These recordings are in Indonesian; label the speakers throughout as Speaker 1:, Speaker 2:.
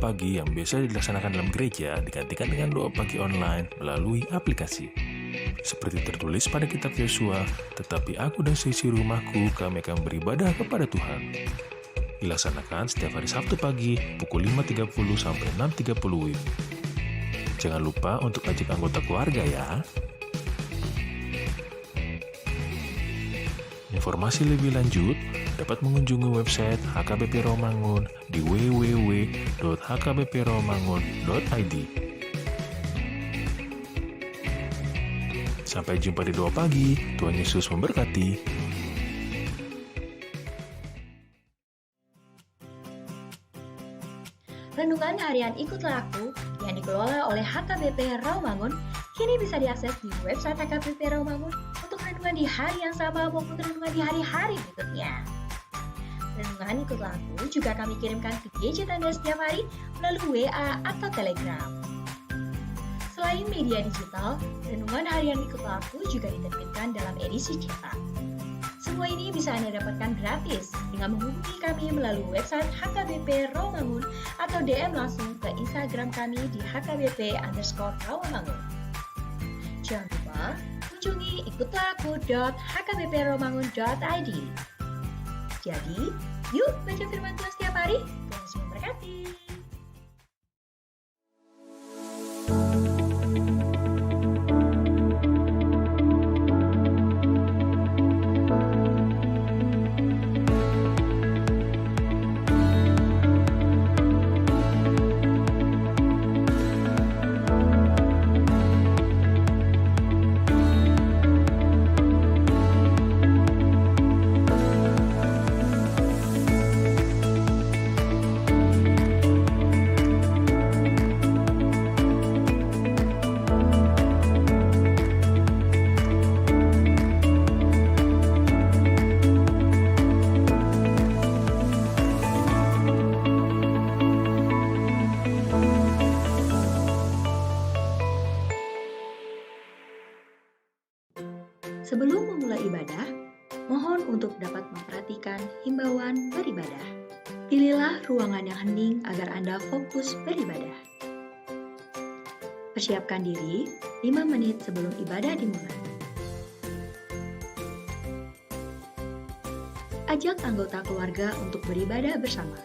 Speaker 1: pagi yang biasa dilaksanakan dalam gereja digantikan dengan doa pagi online melalui aplikasi. Seperti tertulis pada kitab Yosua, tetapi aku dan seisi rumahku kami akan beribadah kepada Tuhan. Dilaksanakan setiap hari Sabtu pagi pukul 5.30 sampai 6.30 WIB. Jangan lupa untuk ajak anggota keluarga ya. Informasi lebih lanjut dapat mengunjungi website HKBP Rawamangun di www.hkbprawamangun.id. Sampai jumpa di doa pagi. Tuhan Yesus memberkati.
Speaker 2: Renungan harian Ikutlah Aku yang dikelola oleh HKBP Rawamangun kini bisa diakses di website HKBP Rawamangun untuk renungan di hari yang sama maupun renungan di hari-hari berikutnya. Renungan Ikutlah Aku juga kami kirimkan ke gadget Anda setiap hari melalui WA atau Telegram. Selain media digital, renungan harian Ikutlah Aku juga diterbitkan dalam edisi cetak. Semua ini bisa Anda dapatkan gratis dengan menghubungi kami melalui website HKBP Rawamangun atau DM langsung ke Instagram kami di hkbp_rawamangun. Jangan lupa kunjungi ikutlahku.hkbprawamangun.id. Jadi, yuk baca firman Tuhan setiap hari. Tuhan Yesus memberkati. Sebelum memulai ibadah, mohon untuk dapat memperhatikan himbauan beribadah. Pilihlah ruangan yang hening agar Anda fokus beribadah. Persiapkan diri 5 menit sebelum ibadah dimulai. Ajak anggota keluarga untuk beribadah bersama.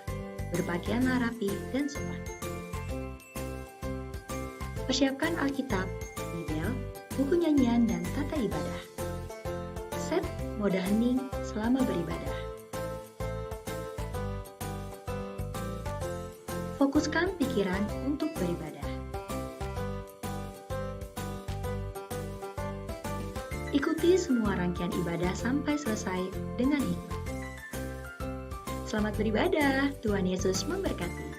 Speaker 2: Berpakaianlah rapi dan sopan. Persiapkan Alkitab, Bible, buku nyanyian, dan tata ibadah. Set mode hening selama beribadah. Fokuskan pikiran untuk beribadah. Ikuti semua rangkaian ibadah sampai selesai dengan hikmat. Selamat beribadah, Tuhan Yesus memberkati.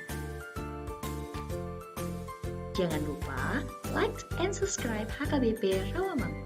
Speaker 2: Jangan lupa like and subscribe HKBP Rawamangun.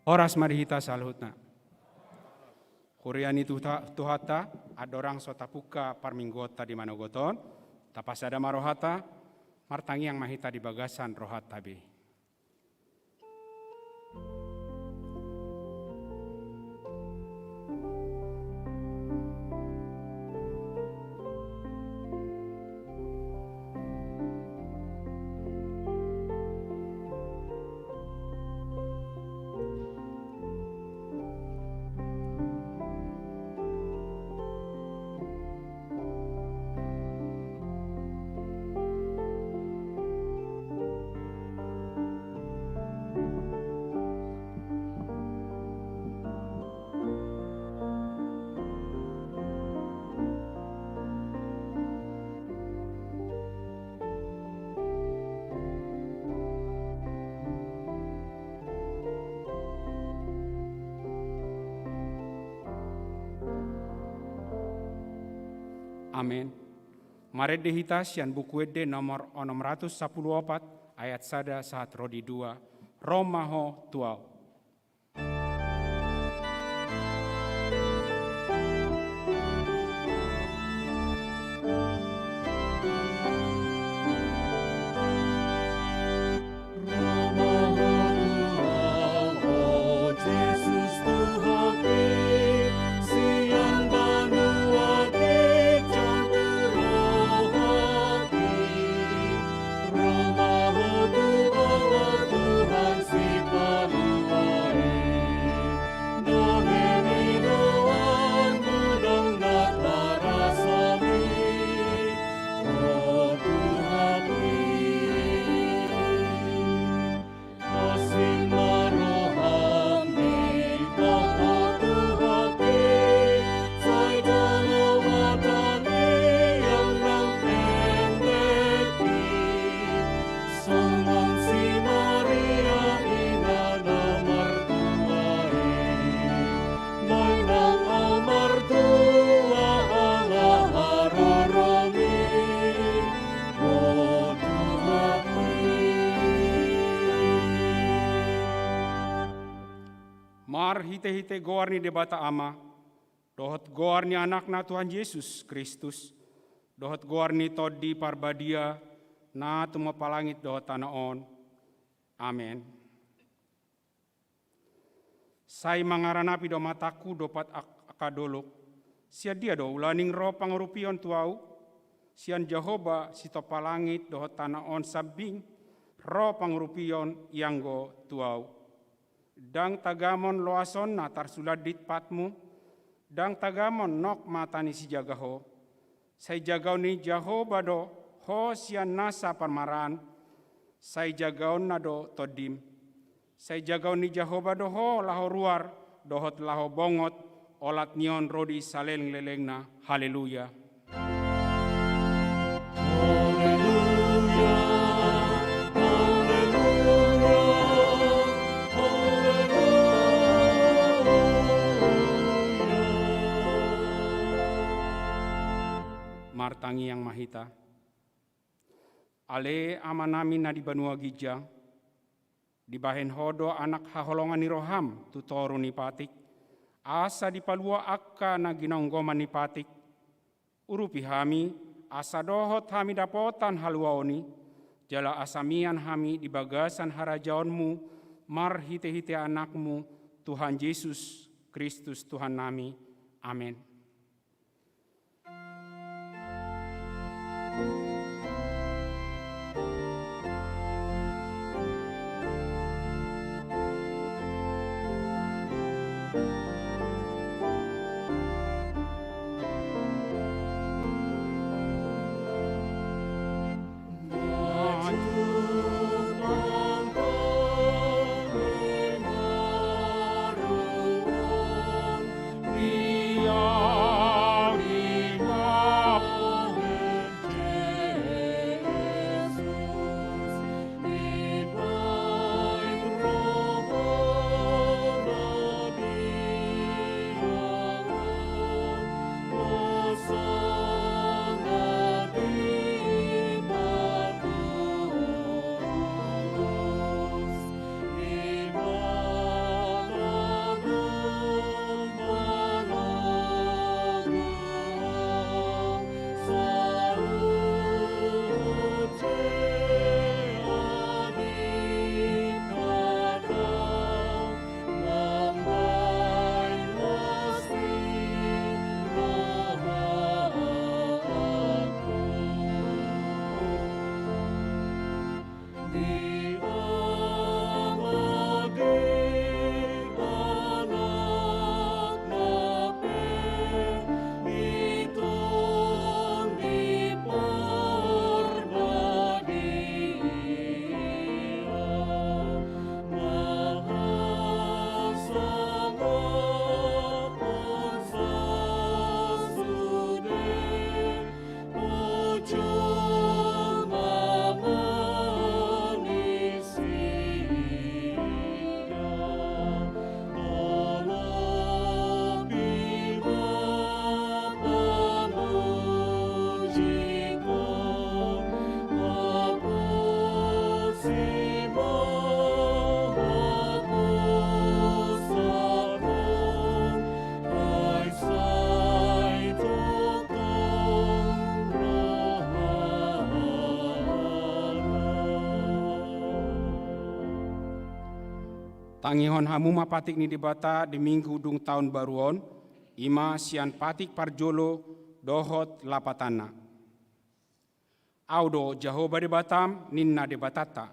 Speaker 3: Horas marihita salhutna. Kuriani tuhata adorang sotapuka parminggota di manogoton, tapasada marohata, martangi yang mahita di bagasan rohat tabi. Amin. Maret dehita sian buku ede nomor 614 ayat sada saat rodi 2 Romaho tuau. Hite-hite goar ni debata ama, dohot goar ni anakna Tuhan Yesus Kristus, dohot goar ni todi parbadia, na tuma palangit dohot tanaon. Amen. Sai mangaranapi do mataku dopat akadolok, sia dia do ulaning roh pangurupion tuau, sian Jehoba sito palangit dohot tanaon sabing, roh pangurupion yanggo tuau. Dang tagamon loason na tarsuladit patmu, dang tagamon nok matani si jagaho, say jagaw ni Jehoba do ho sian nasa parmaran, say jagaw na do todim, say jagaw ni Jehoba do ho laho ruar, dohot laho bongot, olat nion rodi saleng leleng na, haleluya. Martangi yang mahita. Ale amanami na di Banua Gijang, di bahen hodo anak haholongan ni roham tutoru ni patik, asa di palua akka na ginonggoman ni patik, urupi hami, asa dohot hami dapotan haluaoni, jala asamian hami di bagasan harajaonmu, mar hite-hite anakmu, Tuhan Yesus Kristus Tuhan nami. Amin.
Speaker 4: Dia
Speaker 3: Tangihon hamuma patik ni debata di minggu dung tahun baruon, ima sian patik parjolo dohot lapatana. Audo Jahoba debatam ninna debatata,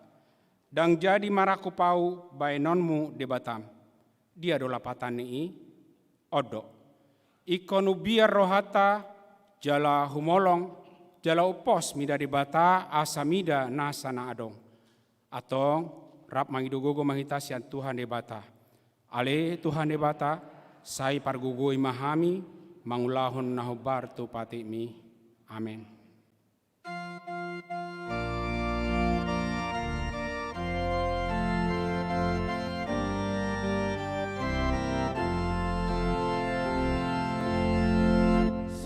Speaker 3: dang jadi maraku pau bainonmu debatam. Dia do lapatan ni odo. Ikonu biar rohata jala humolong, jala upos mida debata asa mida nasana adong. Atong rap mangidogogo mangita sian Tuhan debata. Ale Tuhan debata, sai pargugoi mahami, mangulahon nahobar tu pati mi. Amin.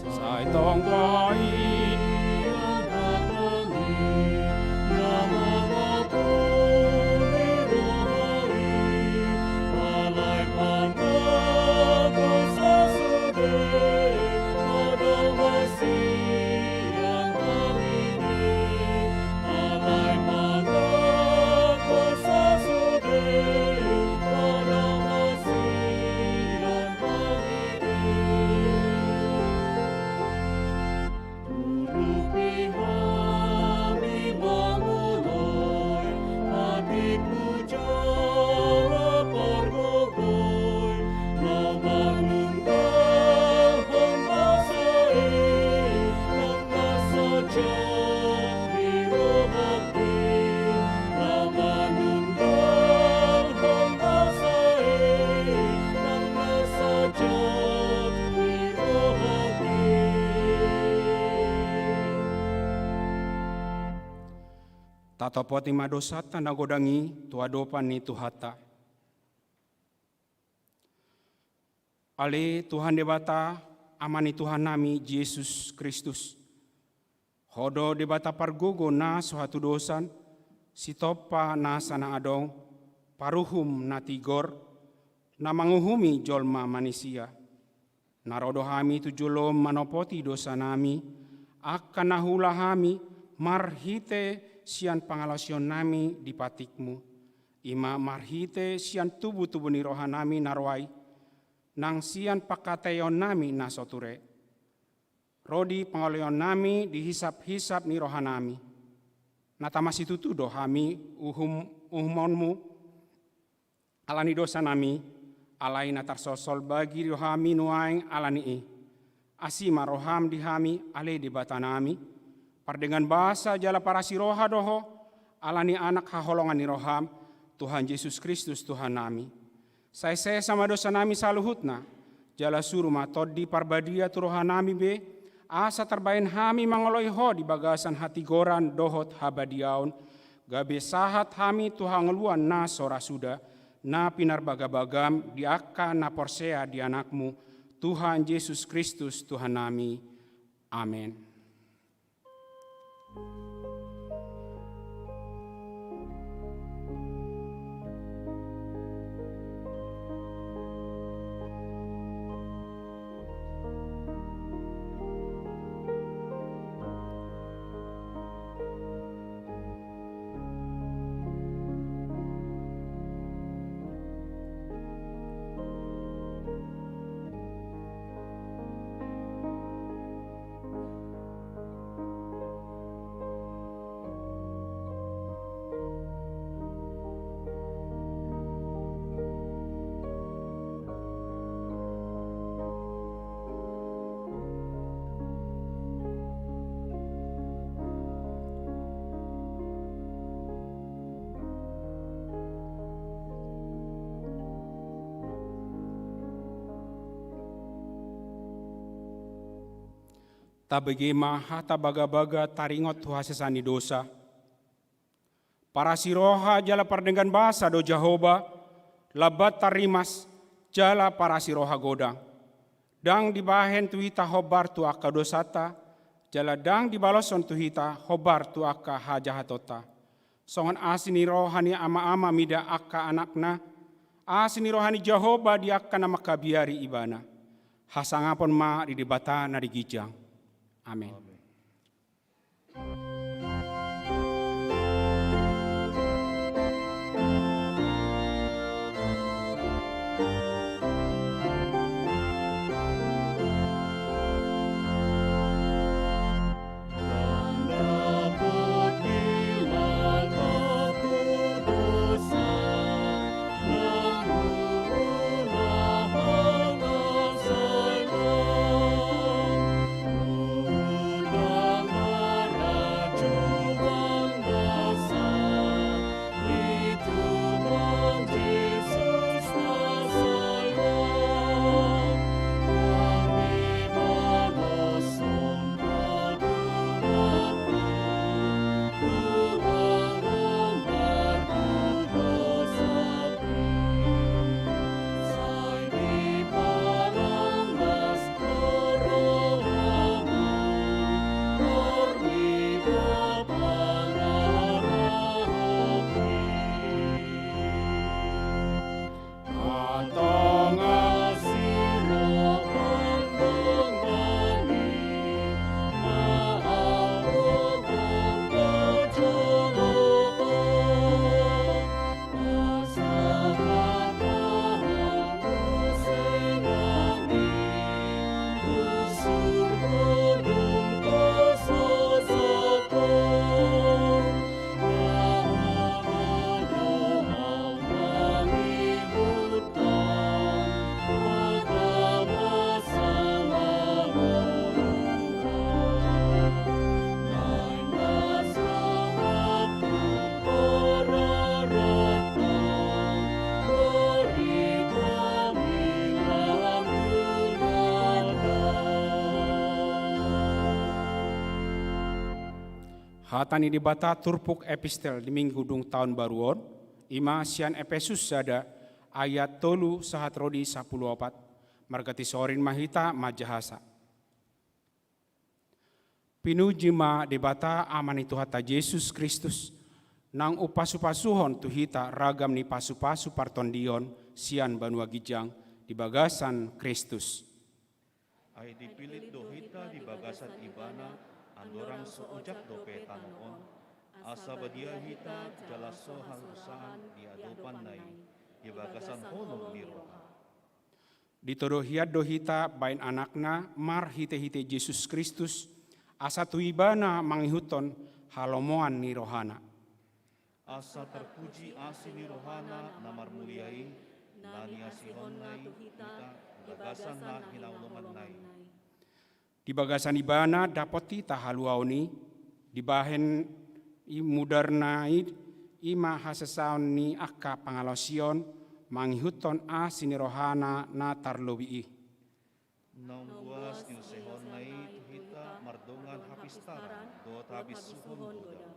Speaker 3: Sai tong pai tatopoti madosata nagodangi tuadopan ni tuhata. Ale Tuhan debata amani Tuhan nami Yesus Kristus. Hodo debata pargogo na suatu dosan, sitopa na sana adong, paruhum na tigor, na manguhumi jolma manusia. Narodo hami tujulom manopoti dosa nami, akan nahula hami marhite sian pangalasion nami di patikmu. Ima marhite sian tubuh-tubuh ni roha nami narwai, nang sian pakateyon nami nasoture. Rodi pangalasion nami dihisap-hisap ni roha nami. Natamas itu tudo hami uhumonmu alani dosa nami, alai natar sosol bagi rohami nuaing alani asima roham dihami ale di batanami. Pardengan bahasa jala para siroha doho, alani anak haholongan ni roham, Tuhan Yesus Kristus Tuhan nami. Saya sama dosa nami saluhutna, jala suruh matod di parbadia tu roha nami be, asa terbain hami mangoloi ho di bagasan hati goran dohot habadiaun, gabe sahat hami Tuhan ngeluan na sora suda, na pinar bagabagam di akka na porsea di anakmu, Tuhan Yesus Kristus Tuhan nami. Amin. Tabegema hata baga-baga taringot tuhasesani dosa. Para siroha jala pardengan bahasa do Jahoba, labat tarimas jala para siroha godang. Dang dibahen tuhita hobar tu akka dosata, jala dang dibaloson tuhita hobar tu akka hajahatota. Songan asini rohani ama-ama mida akka anakna, asini rohani Jahoba di akka nama kabiari ibana. Hasangapon ma di debata na digijang. Amin. Hatani dibata turpuk epistel di minggu dung tahun baruon, ima sian Efesus sada ayat 3 sahat rodi 14, margati sorin mahita majahasa. Pinuji ma debata amani Tuhata Yesus Kristus, nang upasu-pasuhon tuhita ragam ni pasu-pasu partondion sian banua gijang di bagasan Kristus.
Speaker 4: Ay dipilit dohita di bagasan ibana andorang seujak dope tanoon, asa badia hita jalaso halusaan di adopan nai, di bagasan honong di roha.
Speaker 3: Ditodohiat dohita bain anakna mar hite-hite Yesus Kristus, asa tuibana mangihuton halomoan ni rohana.
Speaker 4: Asa terpuji asini rohana namar muliai, nani asihon nai hita bagasan na hinaulungan nai.
Speaker 3: Di bagasan ibana dapat tita haluauni, di bahen mudernai ima hasesaon ni akka pangalosion, mangihuton asini rohana na tarlobii.
Speaker 4: Nang buas ni usehon nai hita mardongan hapistaran, dot habis suhon doda.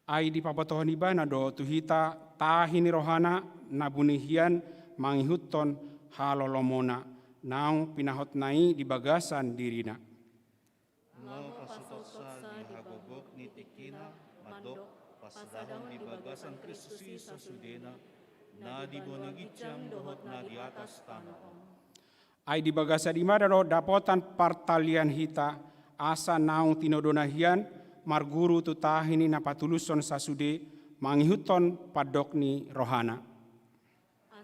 Speaker 3: Ai di papatohon ibana do tuhita tahini rohana nabunihian mangihuton halolomona naung pinahot nai di bagasan dirina.
Speaker 4: Ngau pasutoksa di hagogok ni tikina madok pasadahon di bagasan Kristus sasudena na di bonegicam dohot na di atas tanah.
Speaker 3: Ai di bagasan imada do dapotan partalian hita asa naung tinodonahian marguru tu tahini napatuluson sasude mangihuton padokni rohana.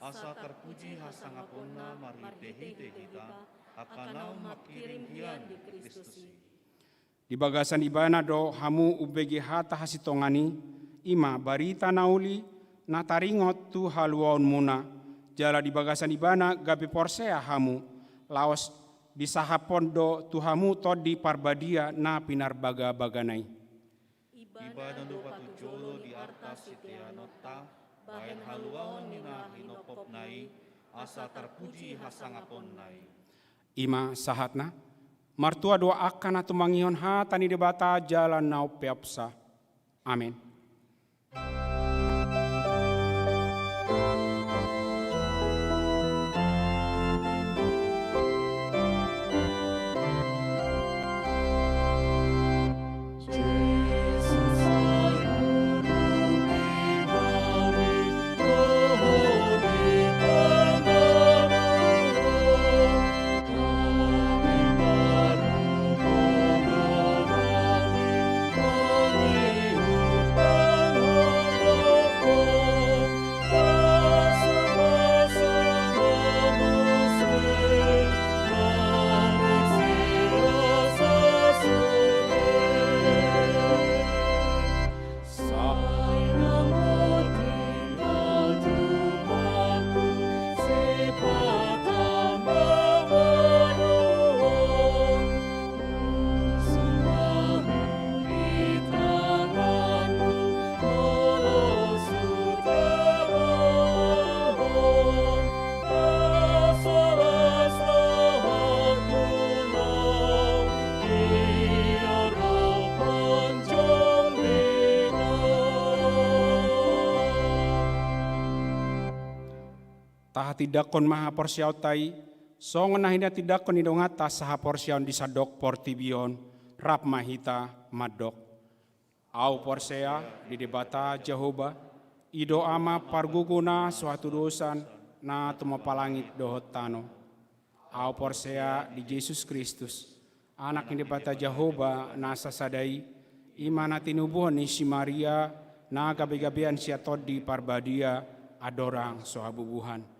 Speaker 4: Asa terpuji hasangaponna marhite-hite kita akanau makiring hian di Kristus.
Speaker 3: Di bagasan ibana do hamu ubegi hata hasitongani ima barita nauli nataringot tu haluaun muna jala di bagasan ibana gabi porsea hamu laos bisahapon do tu hamu todi parbadia na pinarbaga baganai.
Speaker 4: Ibadah do patujolo di arta sitianota bahen haluaon nina hinopop nai asa terpuji hasangapon nai.
Speaker 3: Ima sahatna martua doa akan atu mangion hatani debata jalan nau peapsa. Amin. Tidakon maha porsiautai, songon nahina tidakon idongata saha porsiaun disadok portibion, rap mahita madok. Au porsea di debata Jehoba, ido ama parguguna suatu dosan na tumapalangit dohot tano. Au porsea di Yesus Kristus, anak yang debata Jehoba nasa sadai, imana tinubuhon ni si Maria, na gabi-gabian siatod di parbadia, adorang sohabubuhan.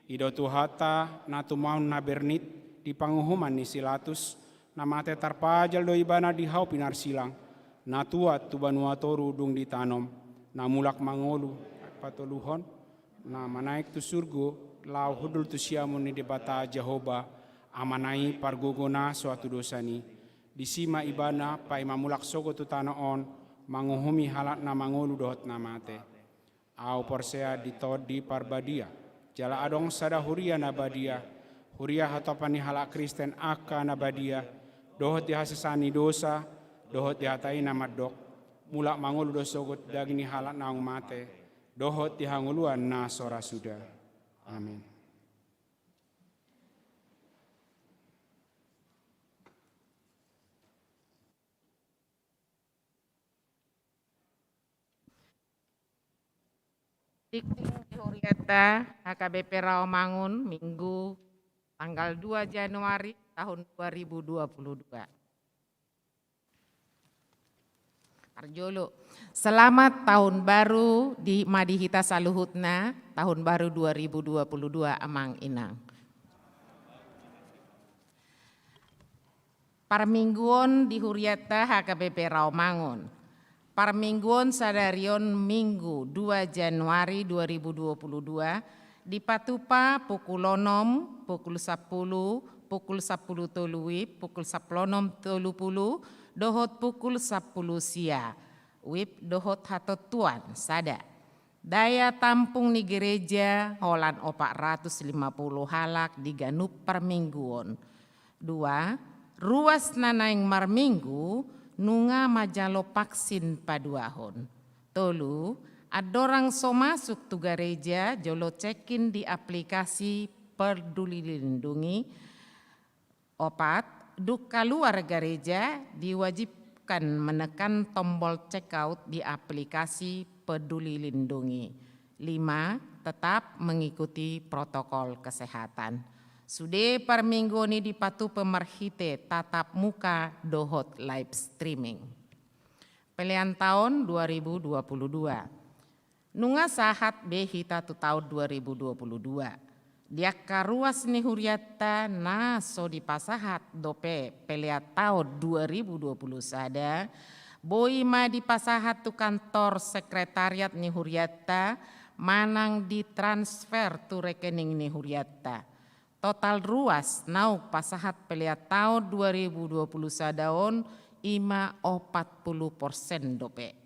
Speaker 3: Ido tuhata na tumaun na bernit di panguhuman ni Silatus na mate tarpajal do ibana di hau pinar silang na tuat tu banua toru dung ditanom na mulak mangolu patuluhon na manaik tu surgo lau hudul tu siamun ni debata Jehoba amanai pargogona suatu dosani di sima ibana pa imamulak sogo tu tanaon manguhumi halat na mangolu dohot na mate au porsea di tod di parbadia. Jala adong sada huria nabadia, huria hatopani halak Kristen aka nabadia, dohot dihasesani dosa, dohot diatai nama dok, mulak mangulu do sogot dagini halat naung mate, dohot dihanguluan na sora sudah. Amin.
Speaker 5: Dikting Huriata HKBP Rawamangun Minggu tanggal 2 Januari tahun 2022. Arjolo, selamat tahun baru di Madihita Saluhutna, tahun baru 2022 Amang Inang. Parmingguon di Huriata HKBP Rawamangun. Parmingguon sadarion Minggu 2 Januari 2022 di Patupa pukul 6, pukul 10, pukul 10 toluwi, pukul 10 tolupulu, dohot pukul 10 sia, wip dohot hatotuan sada. Daya tampung ni gereja holan 450 halak di Ganup Parmingguon. 2. Ruas nanaing marminggu nunga majalo vaksin paduahon. Tolu, adorang so masuk tu gereja jolo cekin di aplikasi Peduli Lindungi. 4. Duk keluar gereja diwajibkan menekan tombol check out di aplikasi Peduli Lindungi. 5. Tetap mengikuti protokol kesehatan. Sude parminggu ini dipatu pemerhite tatap muka dohot live streaming. Pilihan tahun 2022. Nunga sahat behita tu tahun 2022. Dia karuas ni Huriata naso di pasahat dope pilihan tahun 2020 sada. Boi ma di pasahat tu kantor sekretariat ni Huriata manang ditransfer tu rekening ni Huriata. Total ruas nauk pasahat peliat tahun 2020 sadaon 40% dope.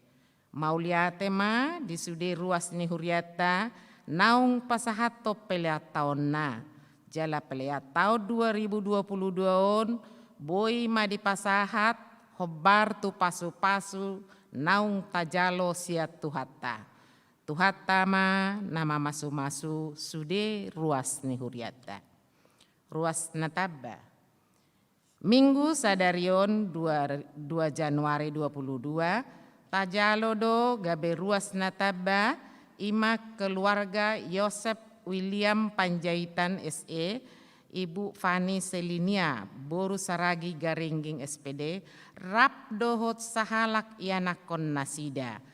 Speaker 5: Mauliate ma di sude ruas ni Huriata naung pasahat to peliat tahun na. Jala peliat tahun 2022 on boi ma di pasahat hobar tu pasu-pasu naung tajalo siat tuhata. Tuhata ma nama masu-masu sude ruas ni Huriata. Ruas Nataba. Minggu sadarion 2 Januari 22, tajalo do gabe ruas Nataba ima keluarga Yosep William Panjaitan SE, Ibu Fani Selinia, Boru Saragi Garingging SPD, rap dohot sahalak ianakon nasida,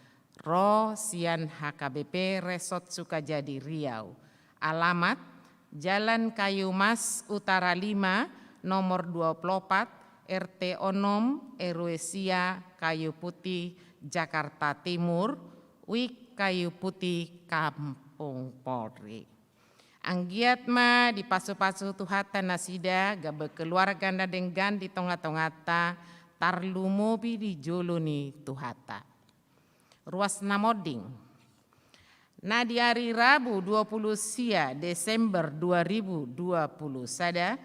Speaker 5: ro sian HKBP Resort Sukajadi Riau. Alamat Jalan Kayu Mas Utara 5 nomor 24 RT Onom RW Sia Kayu Putih Jakarta Timur Wik Kayu Putih Kampung Polri. Anggiat ma di pasu-pasu tuhata nasida gabe keluarga nadenggan di tonga-tongata tarlu mobi di joloni tuhata. Ruas Namoding. Nah di hari Rabu 20 sia Desember 2020 sada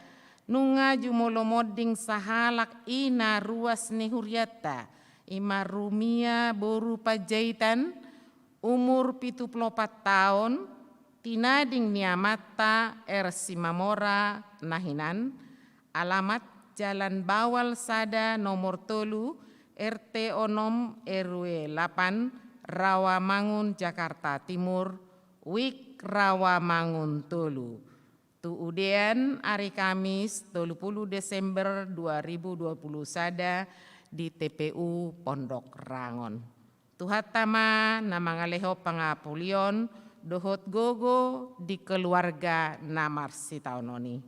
Speaker 5: nunga jumolo moding sahalak ina ruas ni Huriata ima rumia boru pajaitan umur 74 tahun tinading niamata Simamora Nahinan alamat Jalan Bawal Sada nomor tolu RT Onom RW 8 Rawamangun Jakarta Timur, Wik Rawamangun Tolu. Tu udean hari Kamis 30 Desember 2020 sada di TPU Pondok Rangon. Tuhatama nama ngaleho pangapulion dohot gogo di keluarga namar si taunoni.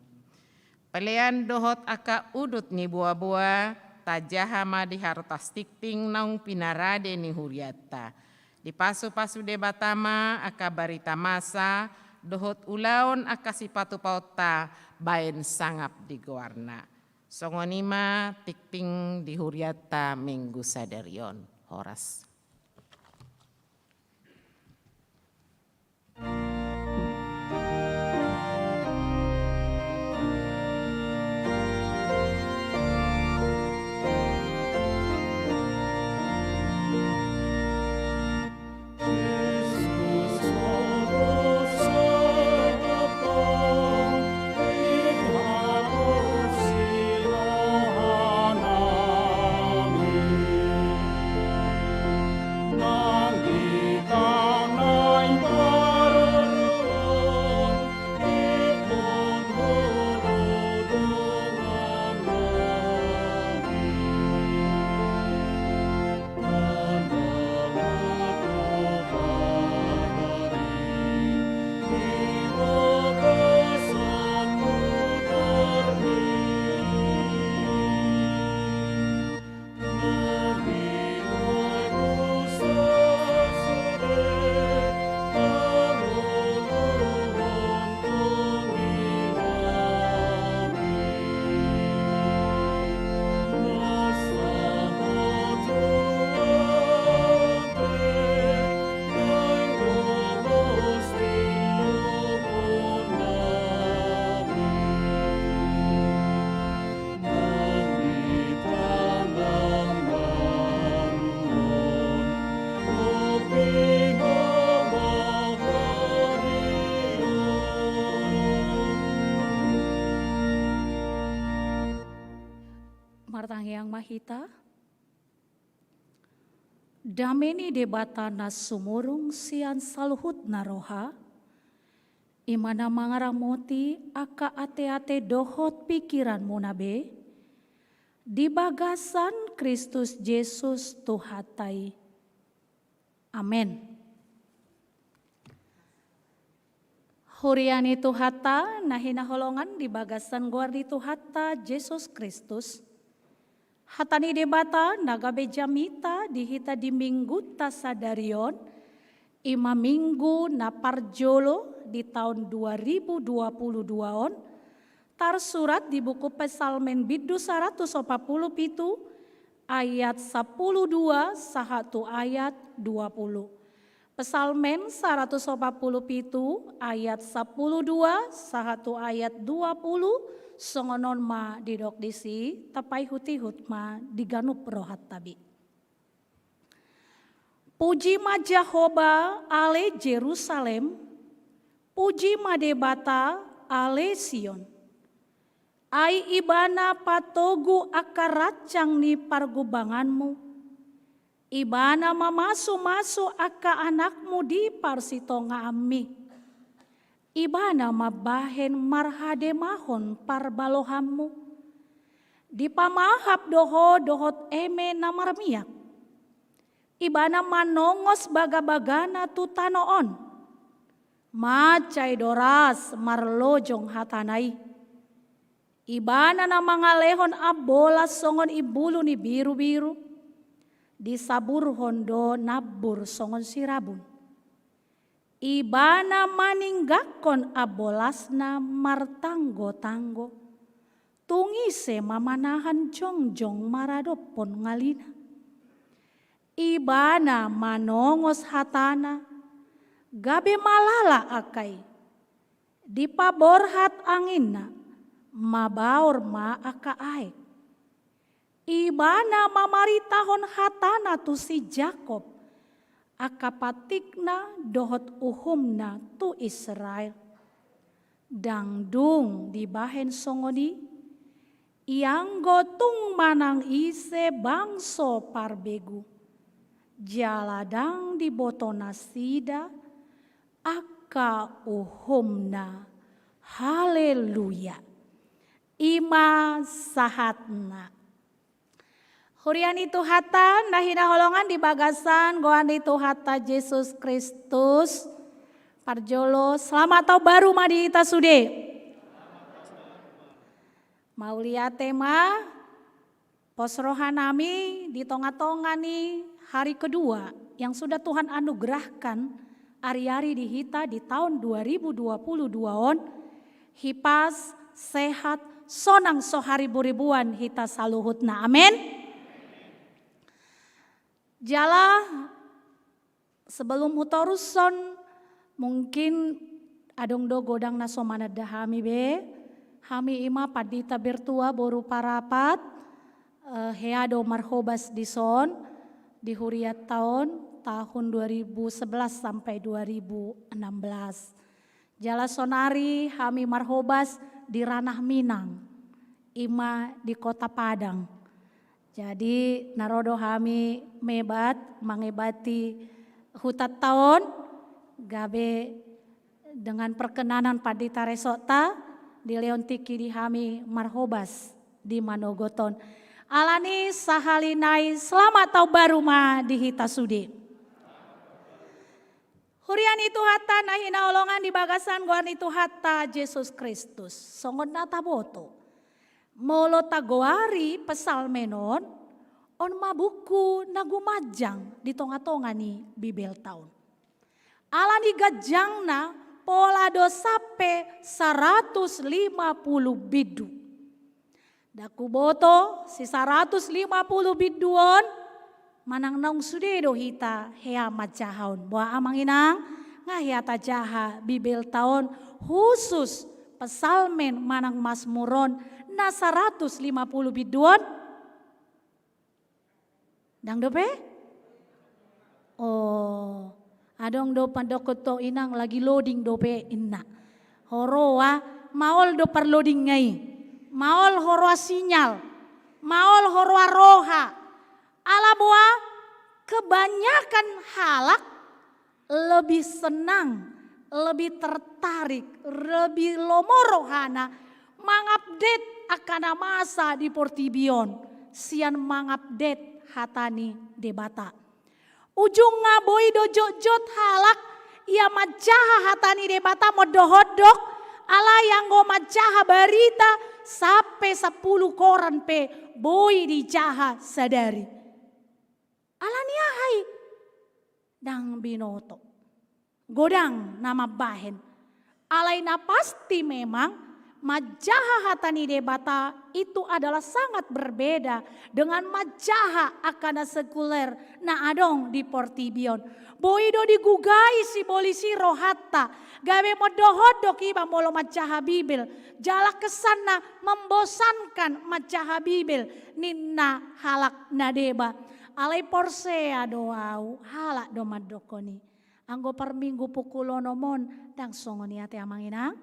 Speaker 5: Pelean dohot aka udut ni buah-buah tajahama di hartas tikting naung pinarade ni Huriata. Di pasu-pasu debatama aka barita masa dohot ulaon aka sipatu pauta baen sangap di goarna. Songonima tikting di Huriata Minggu sadarion. Horas.
Speaker 6: Martang yang mahita. Dameni debata na sumurung sian saluhut naroha. Imana mangaramoti aka ate-ate dohot pikiran munabe. Di bagasan Kristus Yesus Tuhatai. Amin. Huriani Tuhata nahina holongan di bagasan guardi Tuhata Yesus Kristus. Hatani debata nagabe jamita dihita di minggu tasadarion. Ima minggu na parjolo di tahun 2022 tarsurat di buku Pesalmen Bidu 147 ayat 12 sahatu ayat 20. Pesalmen 147 ayat 12 sahatu ayat 20 songonon ma didok disi tapai hutihut ma diganup rohat tabi. Puji ma Jehovah ale Jerusalem, puji ma debata ale Sion. Ai ibana patogu akaracang ni pargubanganmu. Ibana mamasu-masu aka anakmu di parsitonga ami. Ibana mabahen marhade mahon parbalohammu. Di pamahap dohot eme namarmiak. Ibana manongos baga-bagana tutanoon. Macai doras marlojong hatanai. Ibana na mangalehon abolas songon ibulu ni biru-biru. Di sabur hondo nabur songon sirabun. Ibana maninggakon abolasna martanggo-tanggo. Tungise mamanahan jongjong maradopon ngalina. Ibana manongos hatana. Gabe malala akai. Di paborhat angina. Mabaur ma aka aek. Ibana mamaritahon hatana tu si Jakob. Akapatikna dohot uhumna tu Israel. Dangdung dibahen songoni. Ianggo tung manang ise bangso parbegu. Jaladang di botona sida. Aka uhumna. Haleluya. Ima sahatna. Huriani Tuhata nahina holongan di bagasan goani Tuhata Yesus Kristus. Parjolo selamat tahun baru madi ita sude. Mau lihat tema pos rohanami di tonga-tonga nih hari kedua yang sudah Tuhan anugerahkan ari-ari di hita di tahun 2022 on. Hipas sehat sonang sohari buribuan hita saluhutna amin. Jala sebelum hutoruson mungkin adong do godang naso manada hami be. Hami ima padita bertua boru parapat. Heado marhobas dison di huriat tahun 2011 sampai 2016. Jala sonari hami marhobas di ranah Minang. Ima di kota Padang. Jadi narodo hami mebat mengebati hutat tahun gabe dengan perkenanan padita resota di Leontiki di hami marhobas di Manogoton. Alani sahalinai selamat tahun baru ma di hita sudi. Huriani Tuhata nahina olongan di bagasan guarni Tuhata Yesus Kristus. Songon nata boto. Molo tagoari pesalmenon on mabuku nagumajang di tonga-tonga ni Bibel tahun. Alani gajangna pola dosape 150 bidu. Daku boto si 150 biduon manang naung sudedo hita hea majahaon. Boa amang inang ngahiata jaha Bibel tahun khusus pesalmen manang masmuron na 150 biduan. Dang dope? Oh, adong do pandokoto inang lagi loading dope inna. Horoa maol do parloading ngai. Maol horoa sinyal. maol horwa roha. Ala boa kebanyakan halak lebih senang, lebih tertarik, lebih lomorohana mangupdate akana masa di Portibion. Sian mangupdate hatani debata. Ujung ngaboi dojot halak ia majaha hatani debata modohodok ala yang go majaha berita sampai 10 koran pe boy di jaha sadari. Ala niahai dang binoto. Godang nama bahen. Alaina pasti memang majaha hatani debata itu adalah sangat berbeda dengan majaha akana sekuler na adong di Portibion. Boido digugai si polisi rohata. Gawe modohodok iba molo majaha Bibil. Jala kesana membosankan majaha Bibil. Ninna halak nadeba. Alai porsea doau halak do madokoni. Anggo per minggu pukulono mon dang songoni ate amanginang.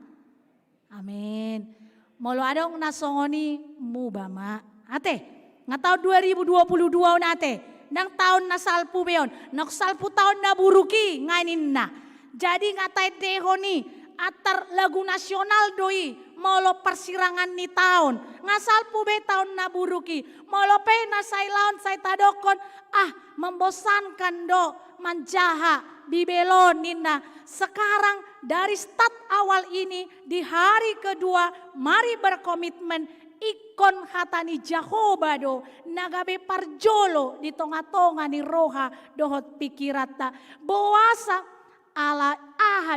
Speaker 6: Amin. Molo adong nasongoni mubama. Ate, ngatau 2022 nate. Nang tahun na salpu beon. Nak salpu tahun na buruki ngainin na. Jadi ngatai dehoni atar lagu nasional doi. Molo persirangan ni tahun. Ngasalpu be tahun na buruki. Molo pe na say laon say tadokon. Membosankan do manjaha bibelon nina. Sekarang dari start awal ini di hari kedua mari berkomitmen ikon hatani Jahoba do nagabe parjolo di tonga-tonga ni roha dohot pikirata boasa ala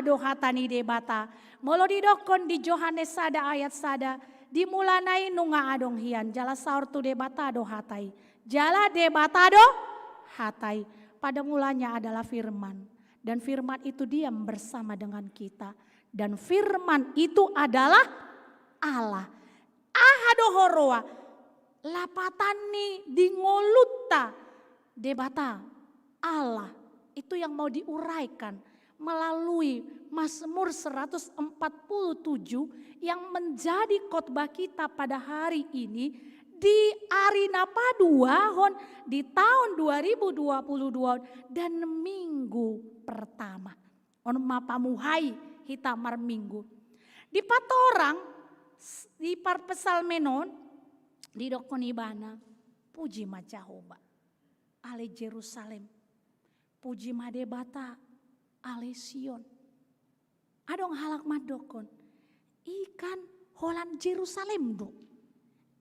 Speaker 6: do hatani debata. Molo didokon di Yohanes sada ayat sada dimulanai nunga adong hian jala saur tu debata do hatai. Jala debata do hatai. Pada mulanya adalah firman. Dan firman itu diam bersama dengan kita. Dan firman itu adalah Allah. Ahado horoa. Lapatani dingoluta. Debata Allah. Itu yang mau diuraikan. Melalui Mazmur 147. Yang menjadi khotbah kita pada hari ini. Di Arina Paduahon di tahun 2022 dan minggu pertama. On mapamuhai hita mar minggu. Di patorang di parpesal menon di dokon ibana puji ma Jahoba ale Jerusalem. Puji ma debata ale Sion. Adong halak madokon ikan holan Jerusalem do.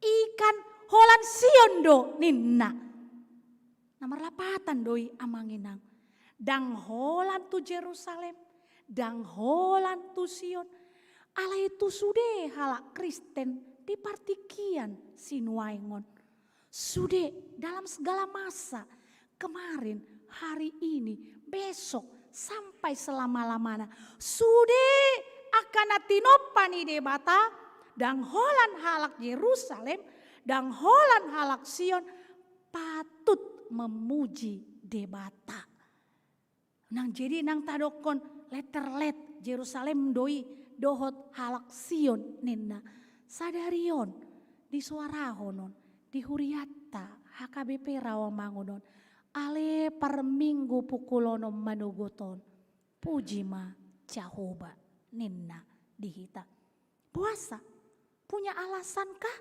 Speaker 6: Ikan holan Sion do ninna. Nomor lapatan doi amanginang. Dang holan tu Jerusalem. Dang holan tu Sion. Ala itu sude halak Kristen di partikian sinuaingon. Sude dalam segala masa. Kemarin, hari ini, besok, sampai selama-lamanya. Sude akan tinopani debata. Dan holan halak Yerusalem, dan holan halak Sion patut memuji debata. Nang jadi nang tadokon letterlet Yerusalem doi dohot halak Sion ninna. Sadarion di suarahonon di huriata HKBP Rawamangunon ale per minggu pukulonom manugoton puji ma Jahoba ninna dihita. Puasa punya alasankah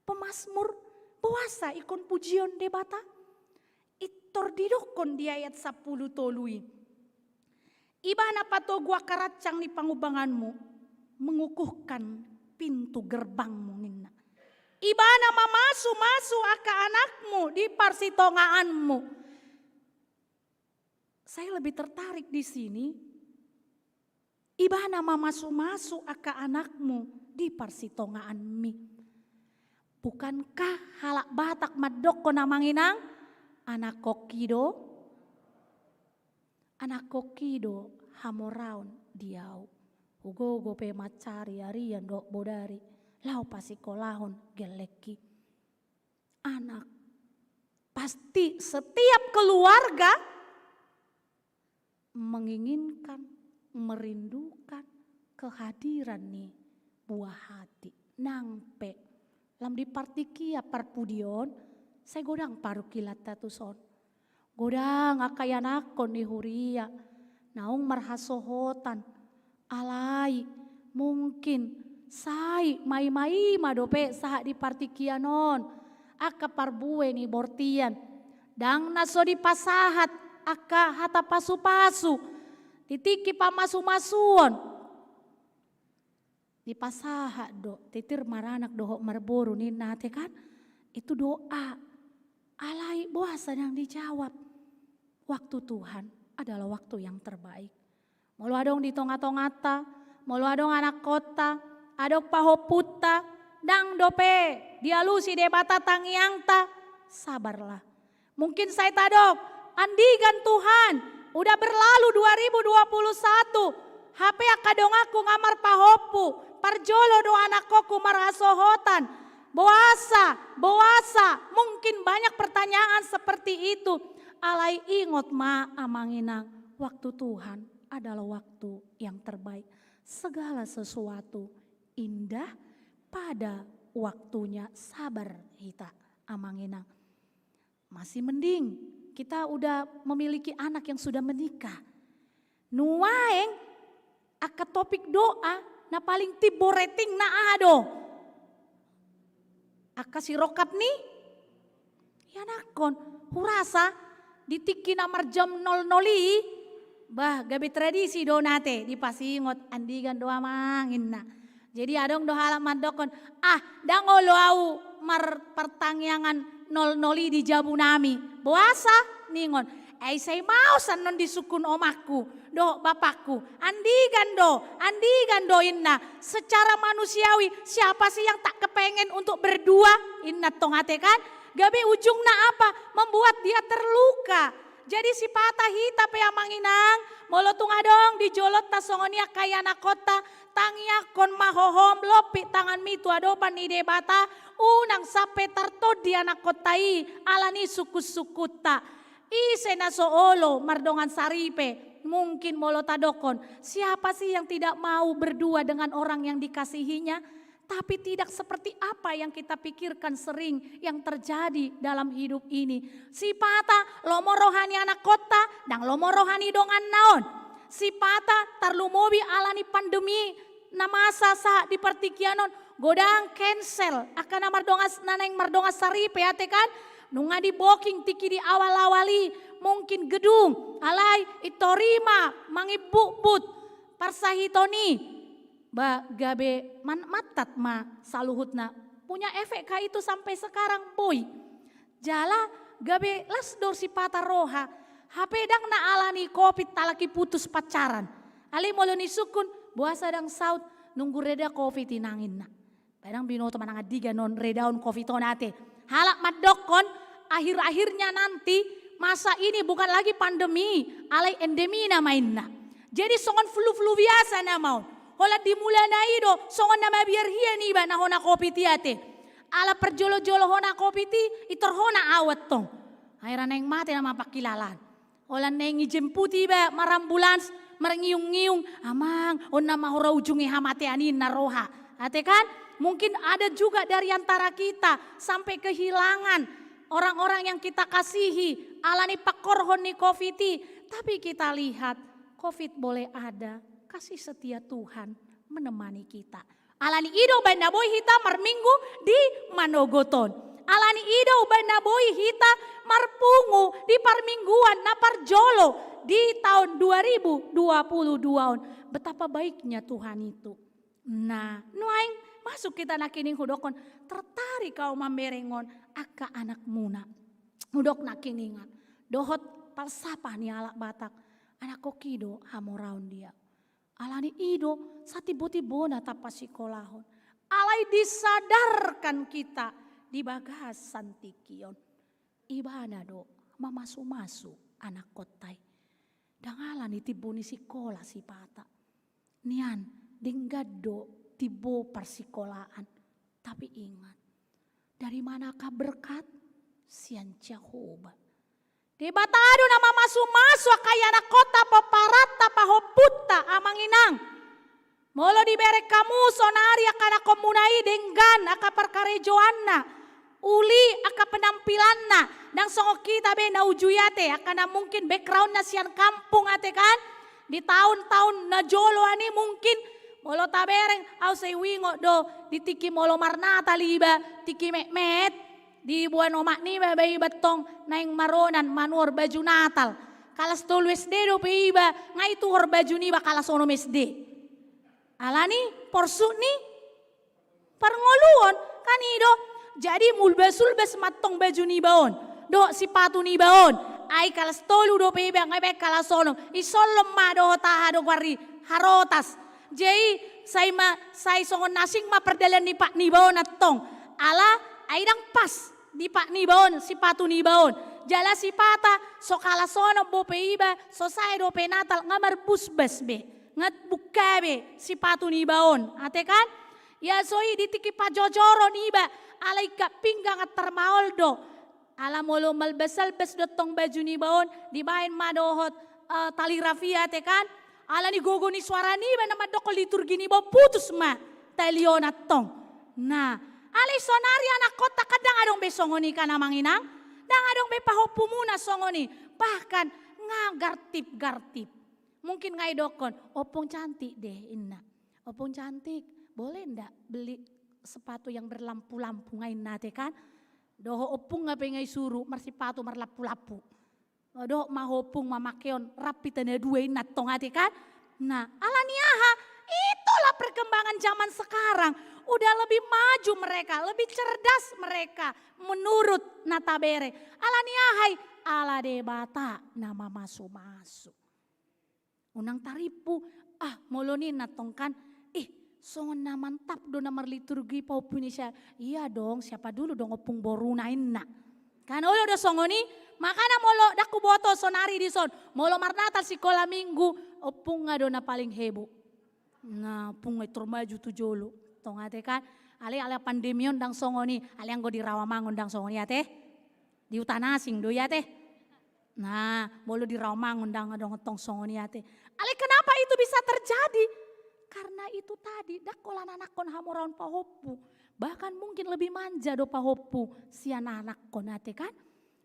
Speaker 6: pemazmur puasa ikon pujion debata? Itor didokon di ayat 10 tolui. Ibana pato gua karacang di pangubanganmu mengukuhkan pintu gerbangmu ninna. Ibana mamasu aka anakmu di parsitongaanmu. Saya lebih tertarik di sini. Ibana mamasu aka anakmu di parsitongaan mi. Bukankah halak Batak madoko namanginang anak kokido hamoraun diau. Ugo pe macari arian dok bodari lau pasikolahon geleki. Anak pasti setiap keluarga menginginkan, merindukan kehadiran nih buah hati nangpe lam di partikia parpudion, saya godang paru kilat tatuson. Godang akayanakon ni huria, naung marhasohotan, alai mungkin sai mai madope saha di partikia non, aka parbue ni bortian, dang naso di pasahat, aka hata pasu-pasu, ditiki pamasu-masuon. Di pasaha do, titir maranak dohok marboru nih nate kan, itu doa. Alai boasa yang dijawab. Waktu Tuhan adalah waktu yang terbaik. Molo adong di tonga-tongata, molo adong anak kota, adong pahoputa, dang dope, dialusi debata tangiangta, sabarlah. Mungkin saya tadok, andigan Tuhan, udah berlalu 2021, HP akadong aku ngamar pahopu, parjolo do anak koku marasohotan, boasa, mungkin banyak pertanyaan seperti itu. Alai ingot ma amanginang, waktu Tuhan adalah waktu yang terbaik. Segala sesuatu indah pada waktunya, sabar kita amanginang. Masih mending kita udah memiliki anak yang sudah menikah. Nuaeng aka topik doa na paling tibo rating na ado. Aka si rokap nih, ya nakon, hurasa ditiki namar jam 00, bah gabi tradisi do nate di pasingot andigan doa mangin na. Jadi adong do halaman dokon, dangolo au mar pertangyangan 00 di jabu nami, boasa ningon. Saya mau sanon disukun omakku, do bapakku, andigan do inna. Secara manusiawi siapa sih yang tak kepengen untuk berdua? Inna tongate kan, gabe ujungna apa? Membuat dia terluka. Jadi si patah hita pe amanginang, molo tungadong dijolot tasongonia kaya anak kota, tangiakon mahohom lopi tangan mitu adopan ide bata, unang sape tartod di anak kotai, alani suku-sukuta. Ise na soolo mardongan saripe, mungkin molo tadokon, siapa sih yang tidak mau berdua dengan orang yang dikasihinya? Tapi tidak seperti apa yang kita pikirkan sering yang terjadi dalam hidup ini. Si pata lomo rohani anak kota, dan lomo rohani dongan naon. Si pata tarlumobi alani pandemi, na masa sa di partikianon, godang cancel, akan mardongas naneng mardongas saripe ate kan? Nunga di booking tiki di awal-awali, mungkin gedung, alai itorima, mangibut parsahitoni, gabe matat ma saluhutna, punya efek kah itu sampai sekarang boy. Jala gabe lasdor si pata roha, HP dang na alani covid talaki putus pacaran, ali molo ni sukun, buasa dang saut, nunggu reda covid inangin na. Padang binoto manang adiga non redaun covid onate. Halak madokon, akhir-akhirnya nanti masa ini bukan lagi pandemi, alai endemi na mainna. Jadi songon flu-flu biasa na mau. Hola dimulai na ido, songon nama biar hian iba na hona kopi tiate. Ala perjolo-jolo hona kopi ti, itor hona awat tong. Akhirnya neng mati nama pakilalan. Hola neng ijemputi iba marambulans, merengiung-ngiung. Amang, on nama hora ujungi hamate anin na roha. Ate kan? Mungkin ada juga dari antara kita sampai kehilangan orang-orang yang kita kasihi. Alani pakorhon ni covid. Tapi kita lihat covid boleh ada. Kasih setia Tuhan menemani kita. Alani ido banda boy hita marminggu di Manogoton. Alani ido banda boy hita marpungu di parmingguan na parjolo di tahun 2022. Betapa baiknya Tuhan itu. Nah, nuaing masuk kita nakining hudokon, tertarik kau mamberengon aka anak muna. Hudok nakiningan, dohot palsapa ni alak batak, anak kokido hamoraun dia. Alani ido satibo-tibo na tapasikolahon. Alai disadarkan kita di bagasan tikion. Ibana do mamasu-masu anak kotai. Dangalan itibo ni sikola si pata. Nian dinggado tibo persikolahan. Tapi ingat, dari manakah berkat? Sian Jehovah. Di batado nama masu-masu kaya anak kota paparata pahoputa amanginang. Molo di bere kamu sonari akana komunai denggan aka perkarejoanna. Uli aka penampilanna dan songo kita be na ujuyate akana mungkin backgroundna sian kampung ate kan. Di tahun-tahun na jolo ani mungkin molo tabereng au sei wingo do ditiki molo marnata liba tiki met di buan omak ni bayi betong naing maronan manuor baju Natal. Kalas tolu SD do pe iba ngai tuhor baju ni ba kalas ono SD. Alani porsu ni parngoluon kan ido jadi mulbes-ulbes matong baju ni baon do sipatu ni baon ai kalas tolu do pe iba ngai be kalas ono isolom ma do taha do wari harotas jadi sai songon nasing ma perdalan ni pak ni baon atong ala ai dang pas di pak ni baon sipatu ni baon jala sipata so kalas ono bo pe iba so sai do pe Natal ngamar busbes be ngat bukabe sipatu ni baon ate kan ya soi ditiki pajojoro ni ba alai ka pinggang at termaoldo ala molo malbesal bes dotong baju ni baon dibain madohot tali rafia ate kan ala ni gogo ni suara ni ba nama doko liturgi ni baon putus ma talion atong nah alai sonari anak kota kadang adong be songoni kana manginang dang adong be pahopu muna songoni bahkan ngagartip-gartip. Mungkin ngai dokon, opong cantik deh inna. Opong cantik, boleh ndak beli sepatu yang berlampu-lampu ngai nate kan? Doho opung ngape ngai suruh marsipatu marlapu-lapu. Doho mahopung mamakeon rapi tanda dua inna tong ate kan? Nah alaniaha itulah perkembangan zaman sekarang. Udah lebih maju mereka, lebih cerdas mereka menurut natabere. Alaniahai ala debata nama masu-masu. Unang taripu, molonin natong kan, songon na mantap do na marliturgi pa Indonesia. Iya dong, siapa dulu dong opung borunain na. Kan ulo do songoni, makana molo daku boto sonari di son. Molo marnatal sikola minggu, opung nga do na paling hebo. Nah, opung nga turmaju tu jolo. Tong ate kan, ale pandemion dang songoni, ale anggo di Rawamangun dang songoni ate. Di Utanasing do ya teh. Nah, molo di Rawamangun dang adong tong songoni ate. Ale kenapa itu bisa terjadi? Karena itu tadi dakolan anakon hamoraon pahopu. Bahkan mungkin lebih manja do pahopu si anak kon ate kan.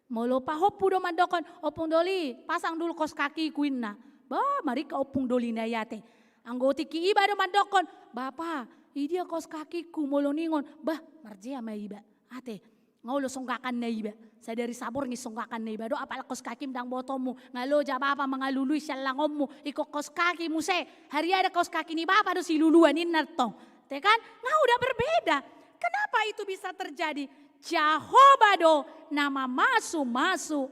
Speaker 6: Molo pahopu do mandokon opung doli pasang dulu kos kaki kuinna. Bah mari ka opung doli na yate. Anggo tiki iba do mandokon. Bapak, idia kos kakiku molo ningon. Bah marjea ma iba. Ate ngaulo songkakan na iba. Saya dari sabor ngi songkakan na iba. Do apal kos kaki mdang botomu. Ngalo ja bapa mangalului syalangommu. Iko kos kaki muse. Hari ada kos kaki ni bapa do si luluan inatong. Tekan? Nah udah berbeda. Kenapa itu bisa terjadi? Jehovah do nama masu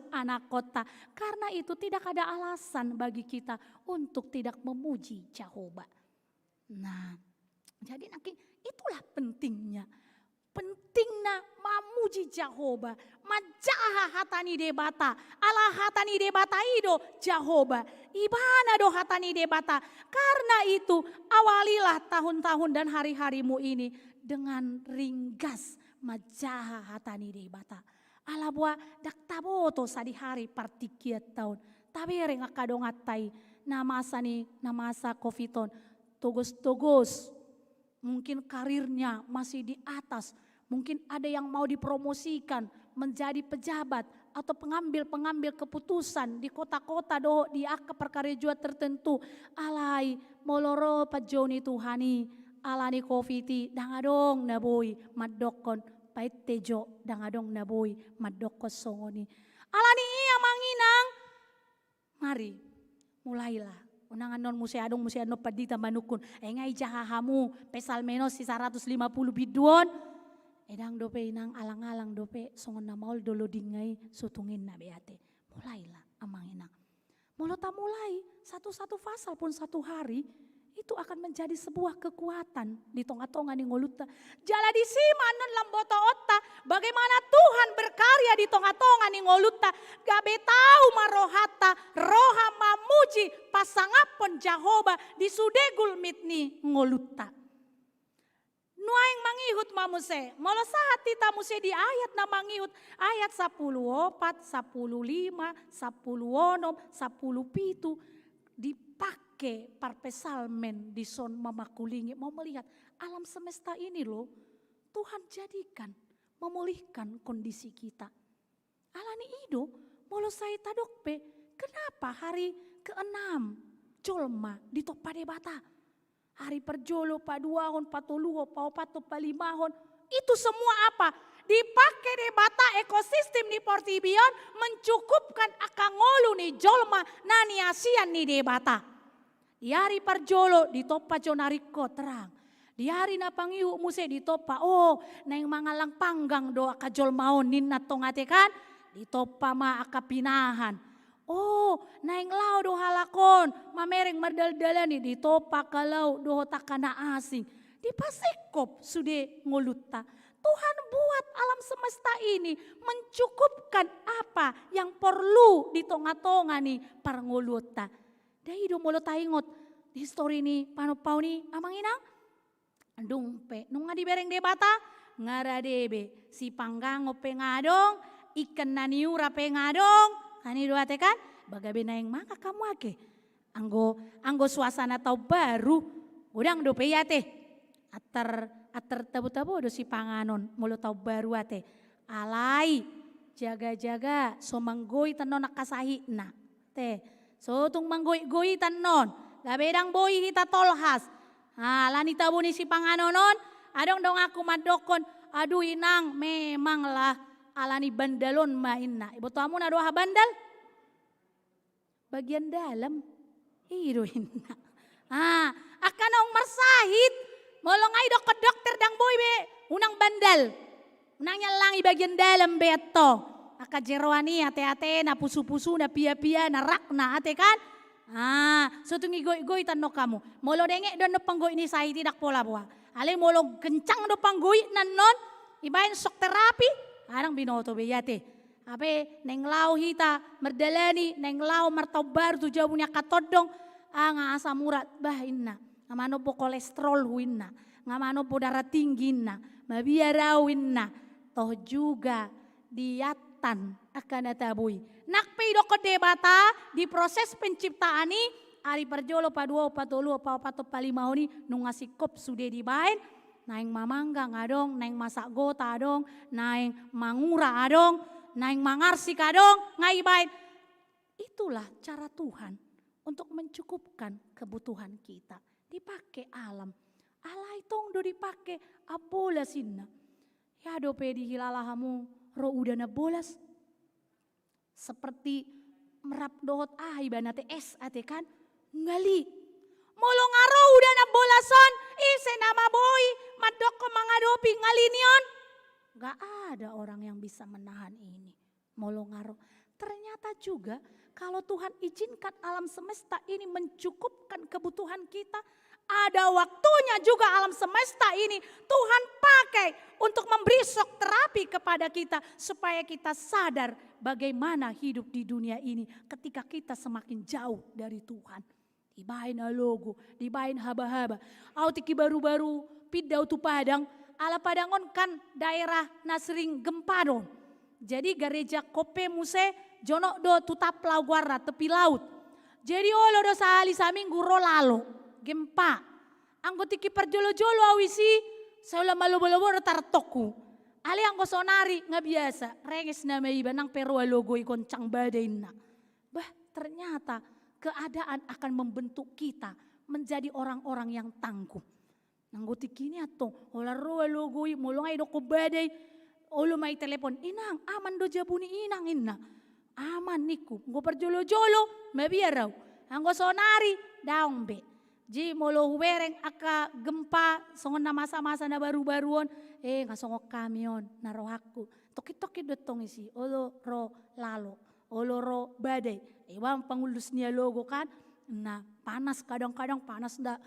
Speaker 6: anak kota. Karena itu tidak ada alasan bagi kita untuk tidak memuji Jehovah. Nah jadi nanti itulah pentingnya. Pentingna mamuji Jehovah, majaha hatani debata, ala hatani debata ido Jehovah, ibana do hatani debata. Karena itu awalilah tahun-tahun dan hari-harimu ini dengan ringgas majaha hatani debata. Ala buah dak taboto sadi hari partikiat tahun, tabere ngakadong atai namasa coviton, togos-togos. Mungkin karirnya masih di atas, mungkin ada yang mau dipromosikan menjadi pejabat atau pengambil keputusan di kota-kota do di aka perkarejua tertentu. Alai moloro pajoni Tuhani alani kofiti dangadong naboi madokon pait tejo dangadong naboi madokos songoni. Alani iya manginang, mari mulailah. Unangan non museadong museano padita manukun. Ngai jahahamu pesal menos si 150 biduan. Edang dope inang alang-alang dope songon na maul dolo dingai sutungin na beate. Mulailah amang inang. Molota mulai satu-satu pasal pun satu hari itu akan menjadi sebuah kekuatan di tonga-tonga ni ngoluta. Jala di simanon lamboto otta bagaimana Tuhan berkarya di tonga-tonga ni ngoluta. Gabe tahu marohata roha mamuji pasangapon Jehovah di sudegul mitni ngoluta. Nuaing mangihut mamuse. Molo saat tita muse di ayat na mangihut. Ayat 14, 15, 10, 6, 10, 7. Dipak pake parpesalmen di son mamakulingi mau melihat alam semesta ini loh Tuhan jadikan memulihkan kondisi kita. Alani ido molo saya tadokpe kenapa hari ke-6 jolma di topade bata. Hari perjolo pa 2 hon pa 3 pa 4 pa 5 hon itu semua apa? Dipakai di bata ekosistem di Portibion mencukupkan akan ngolu nih jolma nani asian nih di bata. Di hari perjolo di topa jonariko terang. Di hari napangiu muse di topa neng mangalang panggang doa kajol maon ninna tongate kan di topa ma akapinahan. Naing lau do halakon mamereng merdal-dalani di topa kalau do takana asing. Di pasekop sude ngoluta. Tuhan buat alam semesta ini mencukupkan apa yang perlu di tonga-tonga nih para ngoluta. Dai do molo taingot di story ni panopau ni amang inang. Dumpe nung ngadi bereng debata ngaradebe si panggango pengadong ikan naniura pengadong kani doa kan bagabe naeng maka kamu ake anggo suasana tau baru udang do ya teh atar tabu-tabu do si panganon mulu tau baru ate alai jaga-jaga so manggoi tanon nakasahi na teh so tung manggoi tanon gabedang boi hita tolhas lani tabu ni si panganonon adong dong aku madokon aduh inang memanglah alani bandalon mainna ibu tamu na doa bandal bagian dalam ido inna akan ong marsahit molong ay dok dokter dang boy be unang bandal unangnya langi bagian dalam beto aka jeroani ate-ate na pusu-pusu na pia-pia na rakna ate kan so tungi goi tanno kamu molo denge don no panggoi ni sai tidak pola buah ale molo kencang do panggoi nanon ibain sok terapi arang binoto beyate ape neng lau hita merdalani neng lau martobar tu jabunya katodong nga asam urat bah inna ngamano po kolesterol winna ngamano po darah tinggi inna mabiarau inna toh juga diatan akan natabui nakpe doko debata di proses penciptaan ni ari perjolo pa 2 pa 3 pa 4 pa 5 ni nung ngasih kop sude dibain naing mamanggang adong naing masak gota adong naing mangura adong naing mangarsik adong ngaibain itulah cara Tuhan untuk mencukupkan kebutuhan kita dipakai alam alai tong do dipakai abola sinna ya do pedi hilalahamu ro udana bolas seperti merap dohot ibanate es ate kan ngali molo ngaro udana bolason ise nama boy madoko mangadopi ngalinion gak ada orang yang bisa menahan ini molo ngaro ternyata juga kalau Tuhan izinkan alam semesta ini mencukupkan kebutuhan kita ada waktunya juga alam semesta ini Tuhan pakai untuk memberi shock terapi kepada kita supaya kita sadar bagaimana hidup di dunia ini ketika kita semakin jauh dari Tuhan. Dibain alogo, dibain haba-haba. Autiki baru-baru pidau tu Padang, ala Padangon kan daerah nasring gempa dong. Jadi gereja kope muse jono do tutap lauguarna tepi laut. Jadi olo do sahali saminggu rolalo gempa. Anggo tiki perjolo-jolo awisi saula malo-malo tartoku. Ali anggo sonari nga biasa renges na may iba ng pero alogo ikoncang badai na. Bah ternyata keadaan akan membentuk kita menjadi orang-orang yang tangguh. Anggo tiki ni ato ola ro alogo mulong ay do ko badai. Olo may telepon, inang aman do jabuni inang inna. Aman niku, nggo perjolo-jolo mabiaraw. Anggo sonari daong be. Ji molo huwereng aka gempa songon na masa-masa na baru-baruon ngasongok kamyon na rohaku. Toki-toki dotong isi, olo ro lalo, olo ro badai. Iwang pangulus niya logo kan, na panas kadang-kadang panas da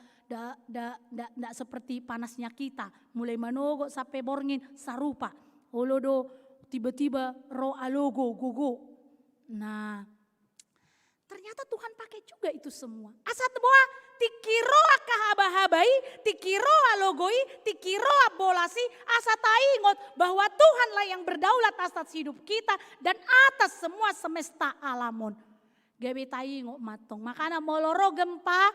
Speaker 6: seperti panasnya kita. Mulai manogo sampai borngin sarupa. Olo do tiba-tiba ro alogo gugu. Nah ternyata Tuhan pakai juga itu semua. Asat boa tikiro akahaba-habai, tikiro alogoi, tikiro abolasi, asa taingot bahwa Tuhanlah yang berdaulat atas hidup kita dan atas semua semesta alamon. Gabe taingo matong. Makana moloro gempa,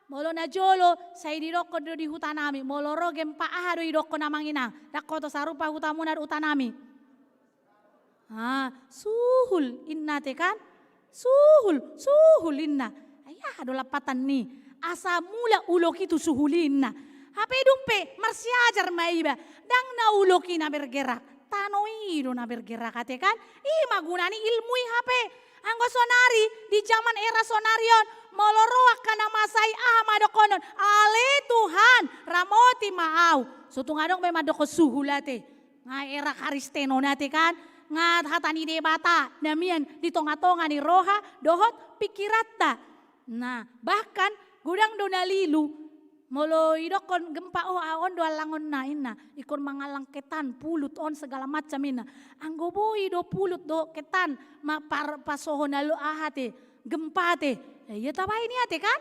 Speaker 6: molo na jolo, say di doko do di hutanami. Moloro gempa ahado di doko namangina. Dako to sarupa hutamuna utanami. Suhul inna te kan? Suhul inna. Ayah do lapatan ni. Asa mula ulok itu suhulinna. Hape dumpe marsiajar maiba. Dang na uloki na bergerak. Tanoido na bergerak kate kan? Magunani ilmui hape. Anggo sonari di zaman era sonarion. Moloroak kana masai madokonon. Ale Tuhan ramoti maau. Sutungadong may madoko suhulate. Nga era karisteno nate kan? Nga hatani debata. Damian di tonga-tonga ni roha dohot pikirata. Nah bahkan gudang donalilu. Molo idokon gempa aon do alangon na ina. Ikon mangalang ketan pulut on segala macam ina. Anggo boi do pulut do ketan ma pasohon alu ahate gempa te. Ya tabai ini ate kan?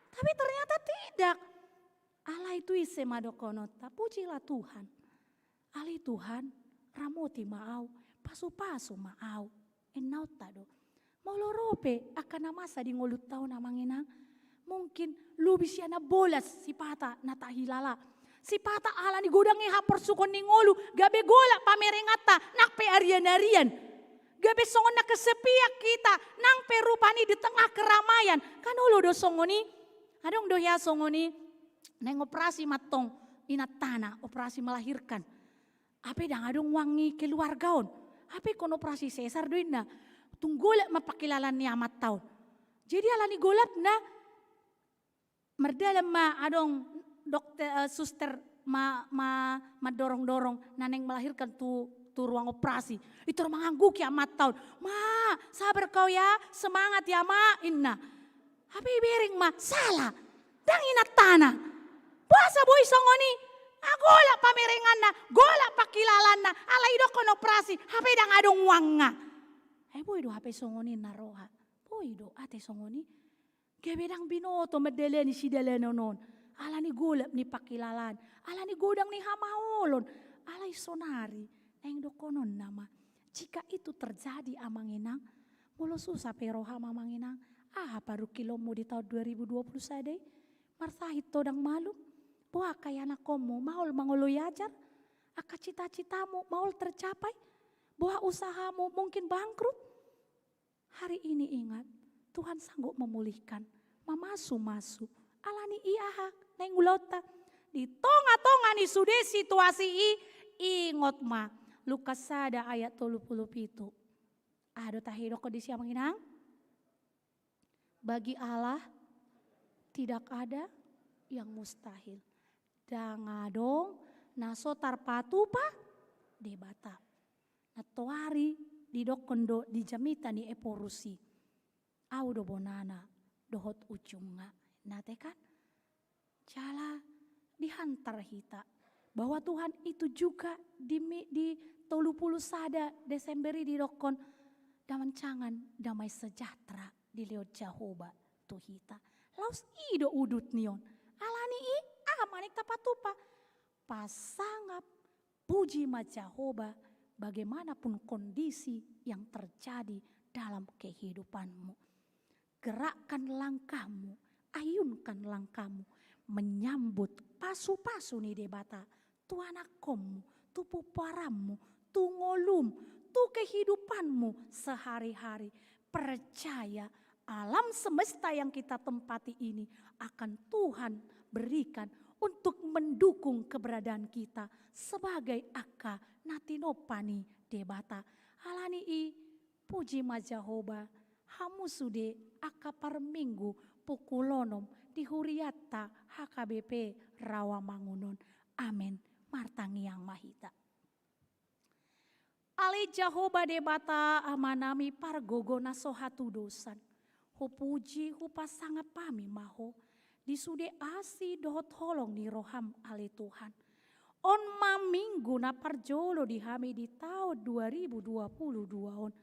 Speaker 6: Tapi ternyata tidak. Allah itu ise madokonota. Pujilah Tuhan. Ali Tuhan ramoti maau. Pasu-pasu maau. Enaut tado. Molo rope akan namasa di ngolut tau namanginang. Mungkin lu bisa na bolas si pata nata hilala. Si pata ala ni godang hapor sukon ni ngolu. Gabe gola pamerengata nakpe arian-arian. Gabe songon na kesepiak kita. Nang perupani di tengah keramaian. Kan ulo do songoni. Adong do ya songoni. Neng operasi matong inat tanah. Operasi melahirkan. Ape dang adong wangi keluargaon. Ape kon operasi sesar doin na. Tunggolak mapakilalan ni amat taon. Jadi ala ni golap na. Merdalam ma adong dokter suster ma dorong-dorong naneng melahirkan tu ruang operasi. Itu mengangguk ya amat tahun. Ma sabar kau ya, semangat ya ma inna. Tapi bering ma salah. Dang inat tanah. Puasa boy songoni. Gola pamerengan na, gola pakilalan na. Ala idokon operasi. Hape dang adong wanga. Boy do hape songoni naroha. Boy do ate songoni. Gebedang binoto medele ni sidele nonon. Ala ni golap ni pakilalan. Ala ni godang ni hamaolon. Alai sonari. Neng dokonon nama. Jika itu terjadi amanginang. Mulu susah peroha mamanginang. Paru kilomu di tahun 2020 sadai. Marsahit todang malu. Buah kaya anakomu maul mangului ajar. Aka cita-citamu maul tercapai. Buah usahamu mungkin bangkrut. Hari ini ingat. Tuhan sanggup memulihkan. Mamasu-masu. Alani iahak. Neng ulota. Di tonga-tonga ni sudah situasi ingot ma. Lukas sada ayat 37. Aduh tahidok ko di siya manginang. Bagi Allah tidak ada yang mustahil. Dangadong nasotar patupa debata. Natoari di dokondo di jamita ni eporusi. Audo bonana dohot ujunga. Nate kan? Jala dihantar hita. Bahwa Tuhan itu juga di 30 sada Desemberi di dokon. Damancangan damai sejahtera di liot Jahoba tuh hita. Laus ido udut nion. Alani manik tapatupa. Pasangap puji ma Jahoba bagaimanapun kondisi yang terjadi dalam kehidupanmu. Gerakkan langkahmu, ayunkan langkahmu, menyambut pasu-pasu nih debata. Tu anakommu, tu puparammu, tu ngolum, tu kehidupanmu sehari-hari. Percaya alam semesta yang kita tempati ini akan Tuhan berikan untuk mendukung keberadaan kita sebagai aka natinopani debata. Alani puji ma Jahoba. Hamu sude aka par minggu pukulonom di Huriata HKBP Rawamangunon. Amin. Martangi yang mahita. Ali Jahoba debata amanami par gogona sohatu dosan. Hupuji hupasanga pami maho. Di sude asi dohot holong ni roham ali Tuhan. On minggu na parjolo di hami di tahun 2022 on.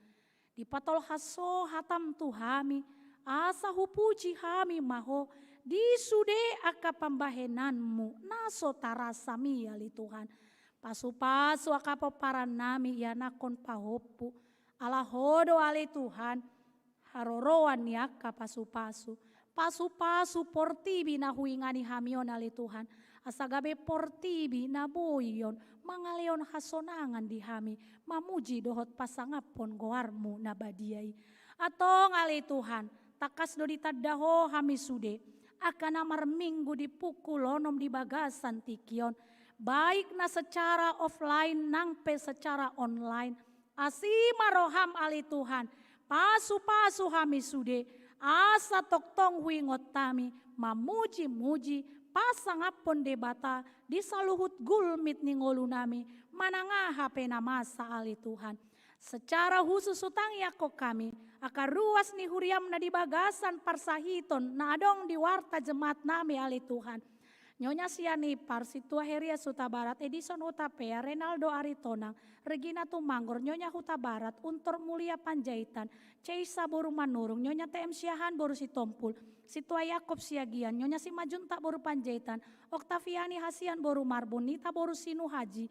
Speaker 6: Di patol haso hatam tu hami, asa hupuji hami maho, di sude aka pambahenanmu, naso tarasami ali Tuhan. Pasu-pasu aka paparan nami ya nakon pahopu, ala hodo ali Tuhan. Haroroan ya ka pasu-pasu. Pasu-pasu portibi na huingani hamion ali Tuhan. Asagabe portibi na boyon mangaleon hasonangan di hami. Mamuji dohot pasangapon goarmu na badiai. Atong ali Tuhan. Takas do ditadaho hami sude. Akan amar minggu dipukul onom di bagasan tikion. Baik na secara offline nangpe secara online. Asima roham ali Tuhan. Pasu-pasu hami sude. Asa toktong huingot tami. Mamuji-muji. Pasangapon debata. Disaluhut gulmit ningolu nami. Manangaha pena masa ali Tuhan. Secara khusus utang yako kami. Akar ruas ni huriam na di bagasan parsahiton. Na adong di warta jemaat nami ali Tuhan. Nyonya Siani Parsitua Heria Suta Barat, Edison Utapea, Renaldo Aritonang, Regina Tumanggor, Nyonya Huta Barat, Untor Mulia Panjaitan, Ceisa Boru Manurung, Nyonya TM Siahan Boru Sitompul, Situa Yakob Siagian, Nyonya Simajunta Boru Panjaitan, Oktaviani Hasian Boru Marbun, Nita Boru Sinu Haji,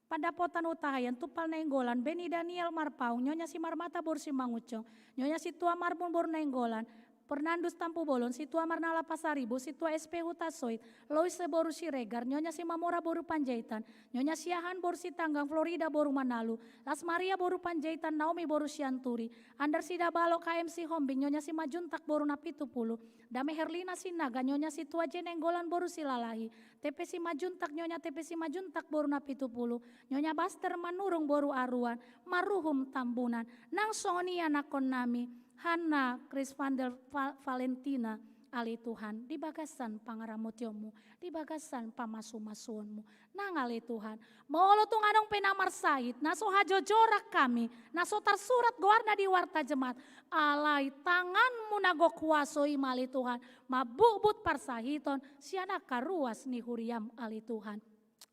Speaker 6: Pandapotan Utahayan, Tupal Nainggolan, Beni Daniel Marpaung, Nyonya Simarmata Boru Simangucong, Nyonya Situa Marbun Boru Nainggolan, Pernandus Tampu Bolon, Situa Marnala Pasaribu, Situa SP Hutasoit, Loise Boru Siregar, Nyonya Simamora Boru Panjaitan, Nyonya Siahan Boru Sitanggang, Florida Boru Manalu, Las Maria Boru Panjaitan, Naomi Boru Sianturi, Andar Sida Balo KMC Hombing, Nyonya Simajuntak Boru Napitupulu, Dame Herlina Sinaga, Nyonya Situa Jenenggolan Boru Silalahi, TP Simajuntak, Nyonya TP Simajuntak Boru Napitupulu, Nyonya Baster Manurung Boru Aruan, Maruhum Tambunan, Nang Sonia Nakon Nami, Hana Chris Vandel Valentina ali Tuhan di bagasan pangaramutyomu, di bagasan pamasu-masuanmu. Nang ali Tuhan, molo tung anong penamar sait, naso hajojorak kami, naso tersurat goarna di warta jemaat, alai tanganmu nago kuasoi mali Tuhan, mabubut parsahiton, siana karuas ni huriam ali Tuhan.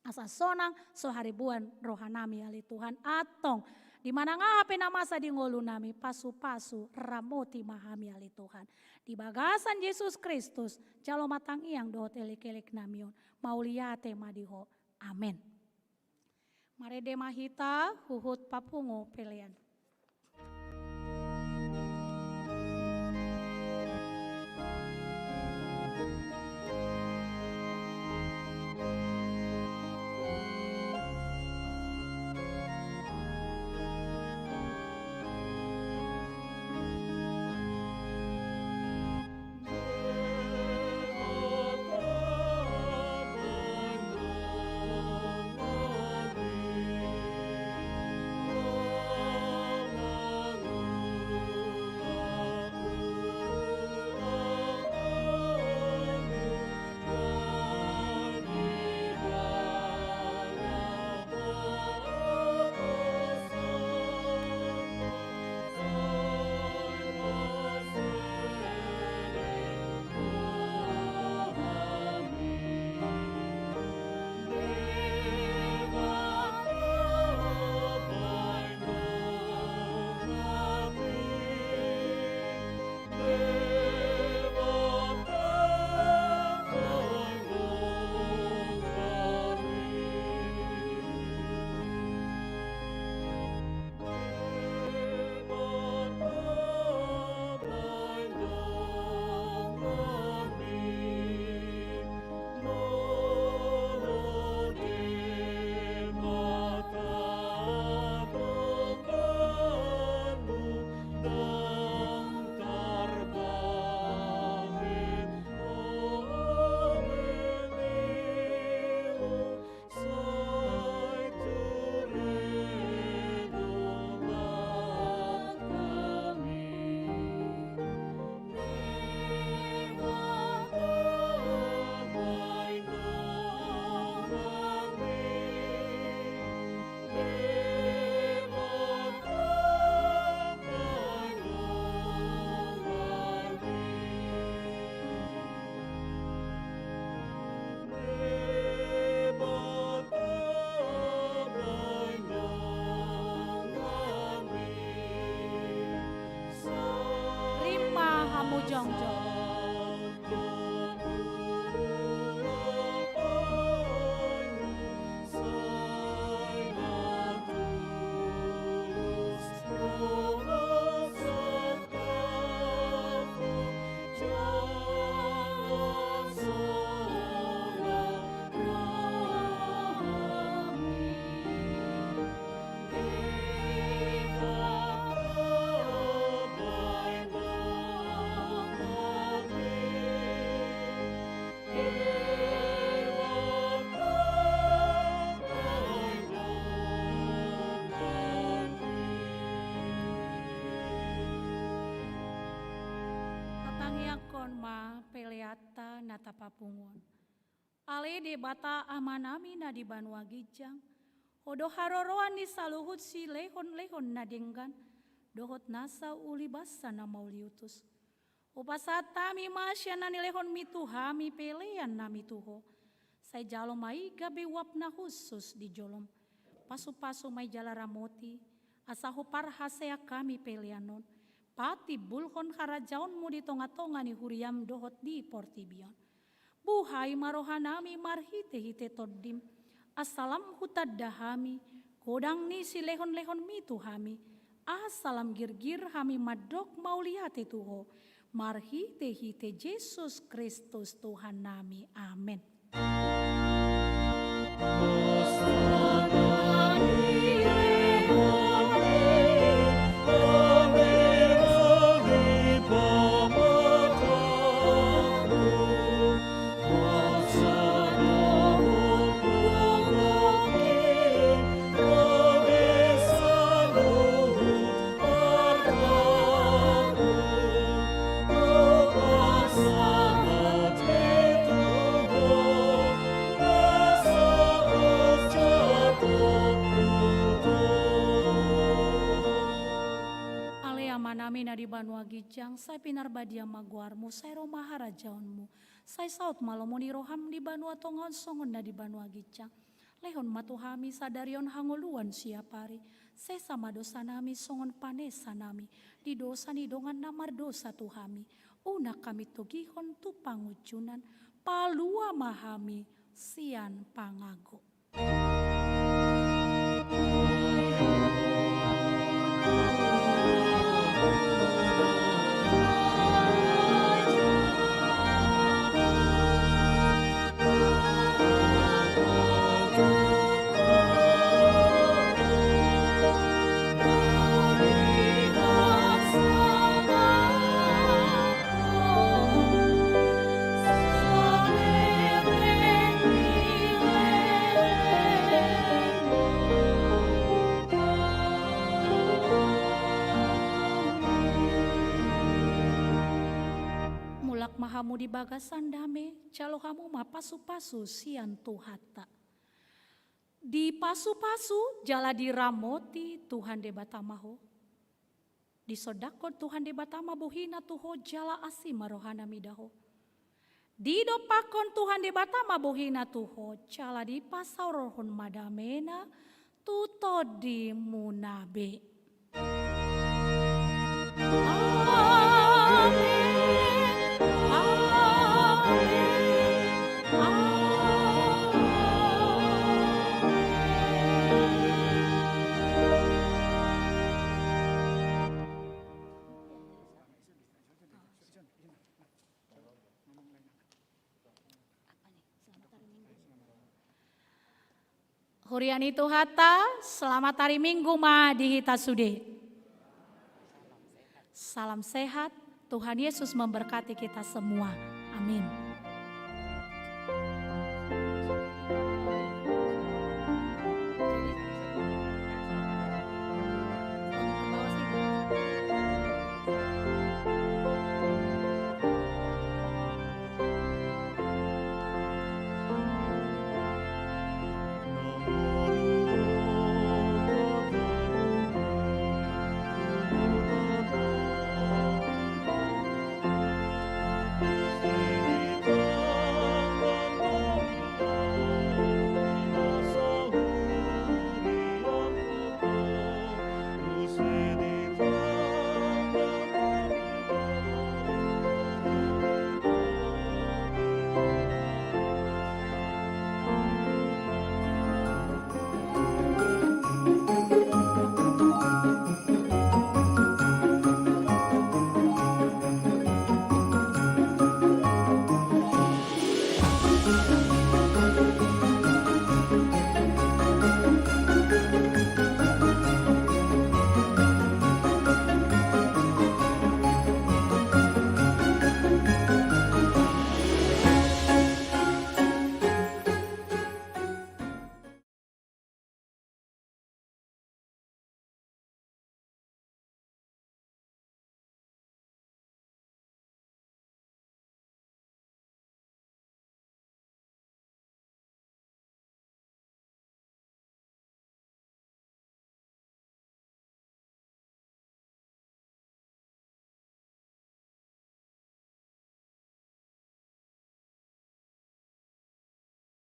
Speaker 6: Asa sonang so haribuan rohanami ali Tuhan atong. Di mana ngahape na masa di ngolu nami pasu-pasu ramoti mahami ali Tuhan. Di bagasan Yesus Kristus jalo matang iyang dohot elek-elek namion. Mauliate madiho. Amin. Marede mahita huhut papungo pelean.
Speaker 7: Oh
Speaker 6: ma peleata natapapungon. Ale de bata amanami na di Banua Gijang. Odo haroroan ni saluhut si lehon-lehon nadenggan. Dohot nasa uli basa na mauliutus. Upasata mi masya na nilehon mituhami pelean na mituho. Say jalo mai gabe wapna khusus di jolom. Pasu-pasu mai jala ramoti. Asahu parhasea kami peleanon. Pati bulhon harajaonmu di tonga-tonga ni huriam dohot di portibion. Buhay marohanami marhite-hite toddim. Asalam hutadahami. Kodang ni si lehon-lehon mituhami. Asalam girgir hami madok mauliate tuho. Marhite-hite Yesus Kristus Tuhan nami. Amin. Di Banua Gijang, saya pinarbadia maguarmu, saya romaha rajaonmu, saya saut malomoni roham di Banua Tongon songon na di Banua Gijang, lehon matuhami sadarion hangoluan siapari, saya sama dosa nami songon panesa nami, di dosa ni dongan namar dosa tuhami, una kami tugihon tu pangucunan, palua mahami sian pangago. Mahamu di bagasan dame, calo kamu ma pasu-pasu sian tuhata. Di pasu-pasu jala di ramoti Tuhan de batamaho. Di sodakon Tuhan de batama buhina tuho jala asima rohana midaho. Di dopakon Tuhan de batama buhina tuho jala di pasau rohon madamena tuto di munabe. Amin. Huriani Tuhata, selamat hari Minggu ma di hita sude. Salam sehat, Tuhan Yesus memberkati kita semua. Amin.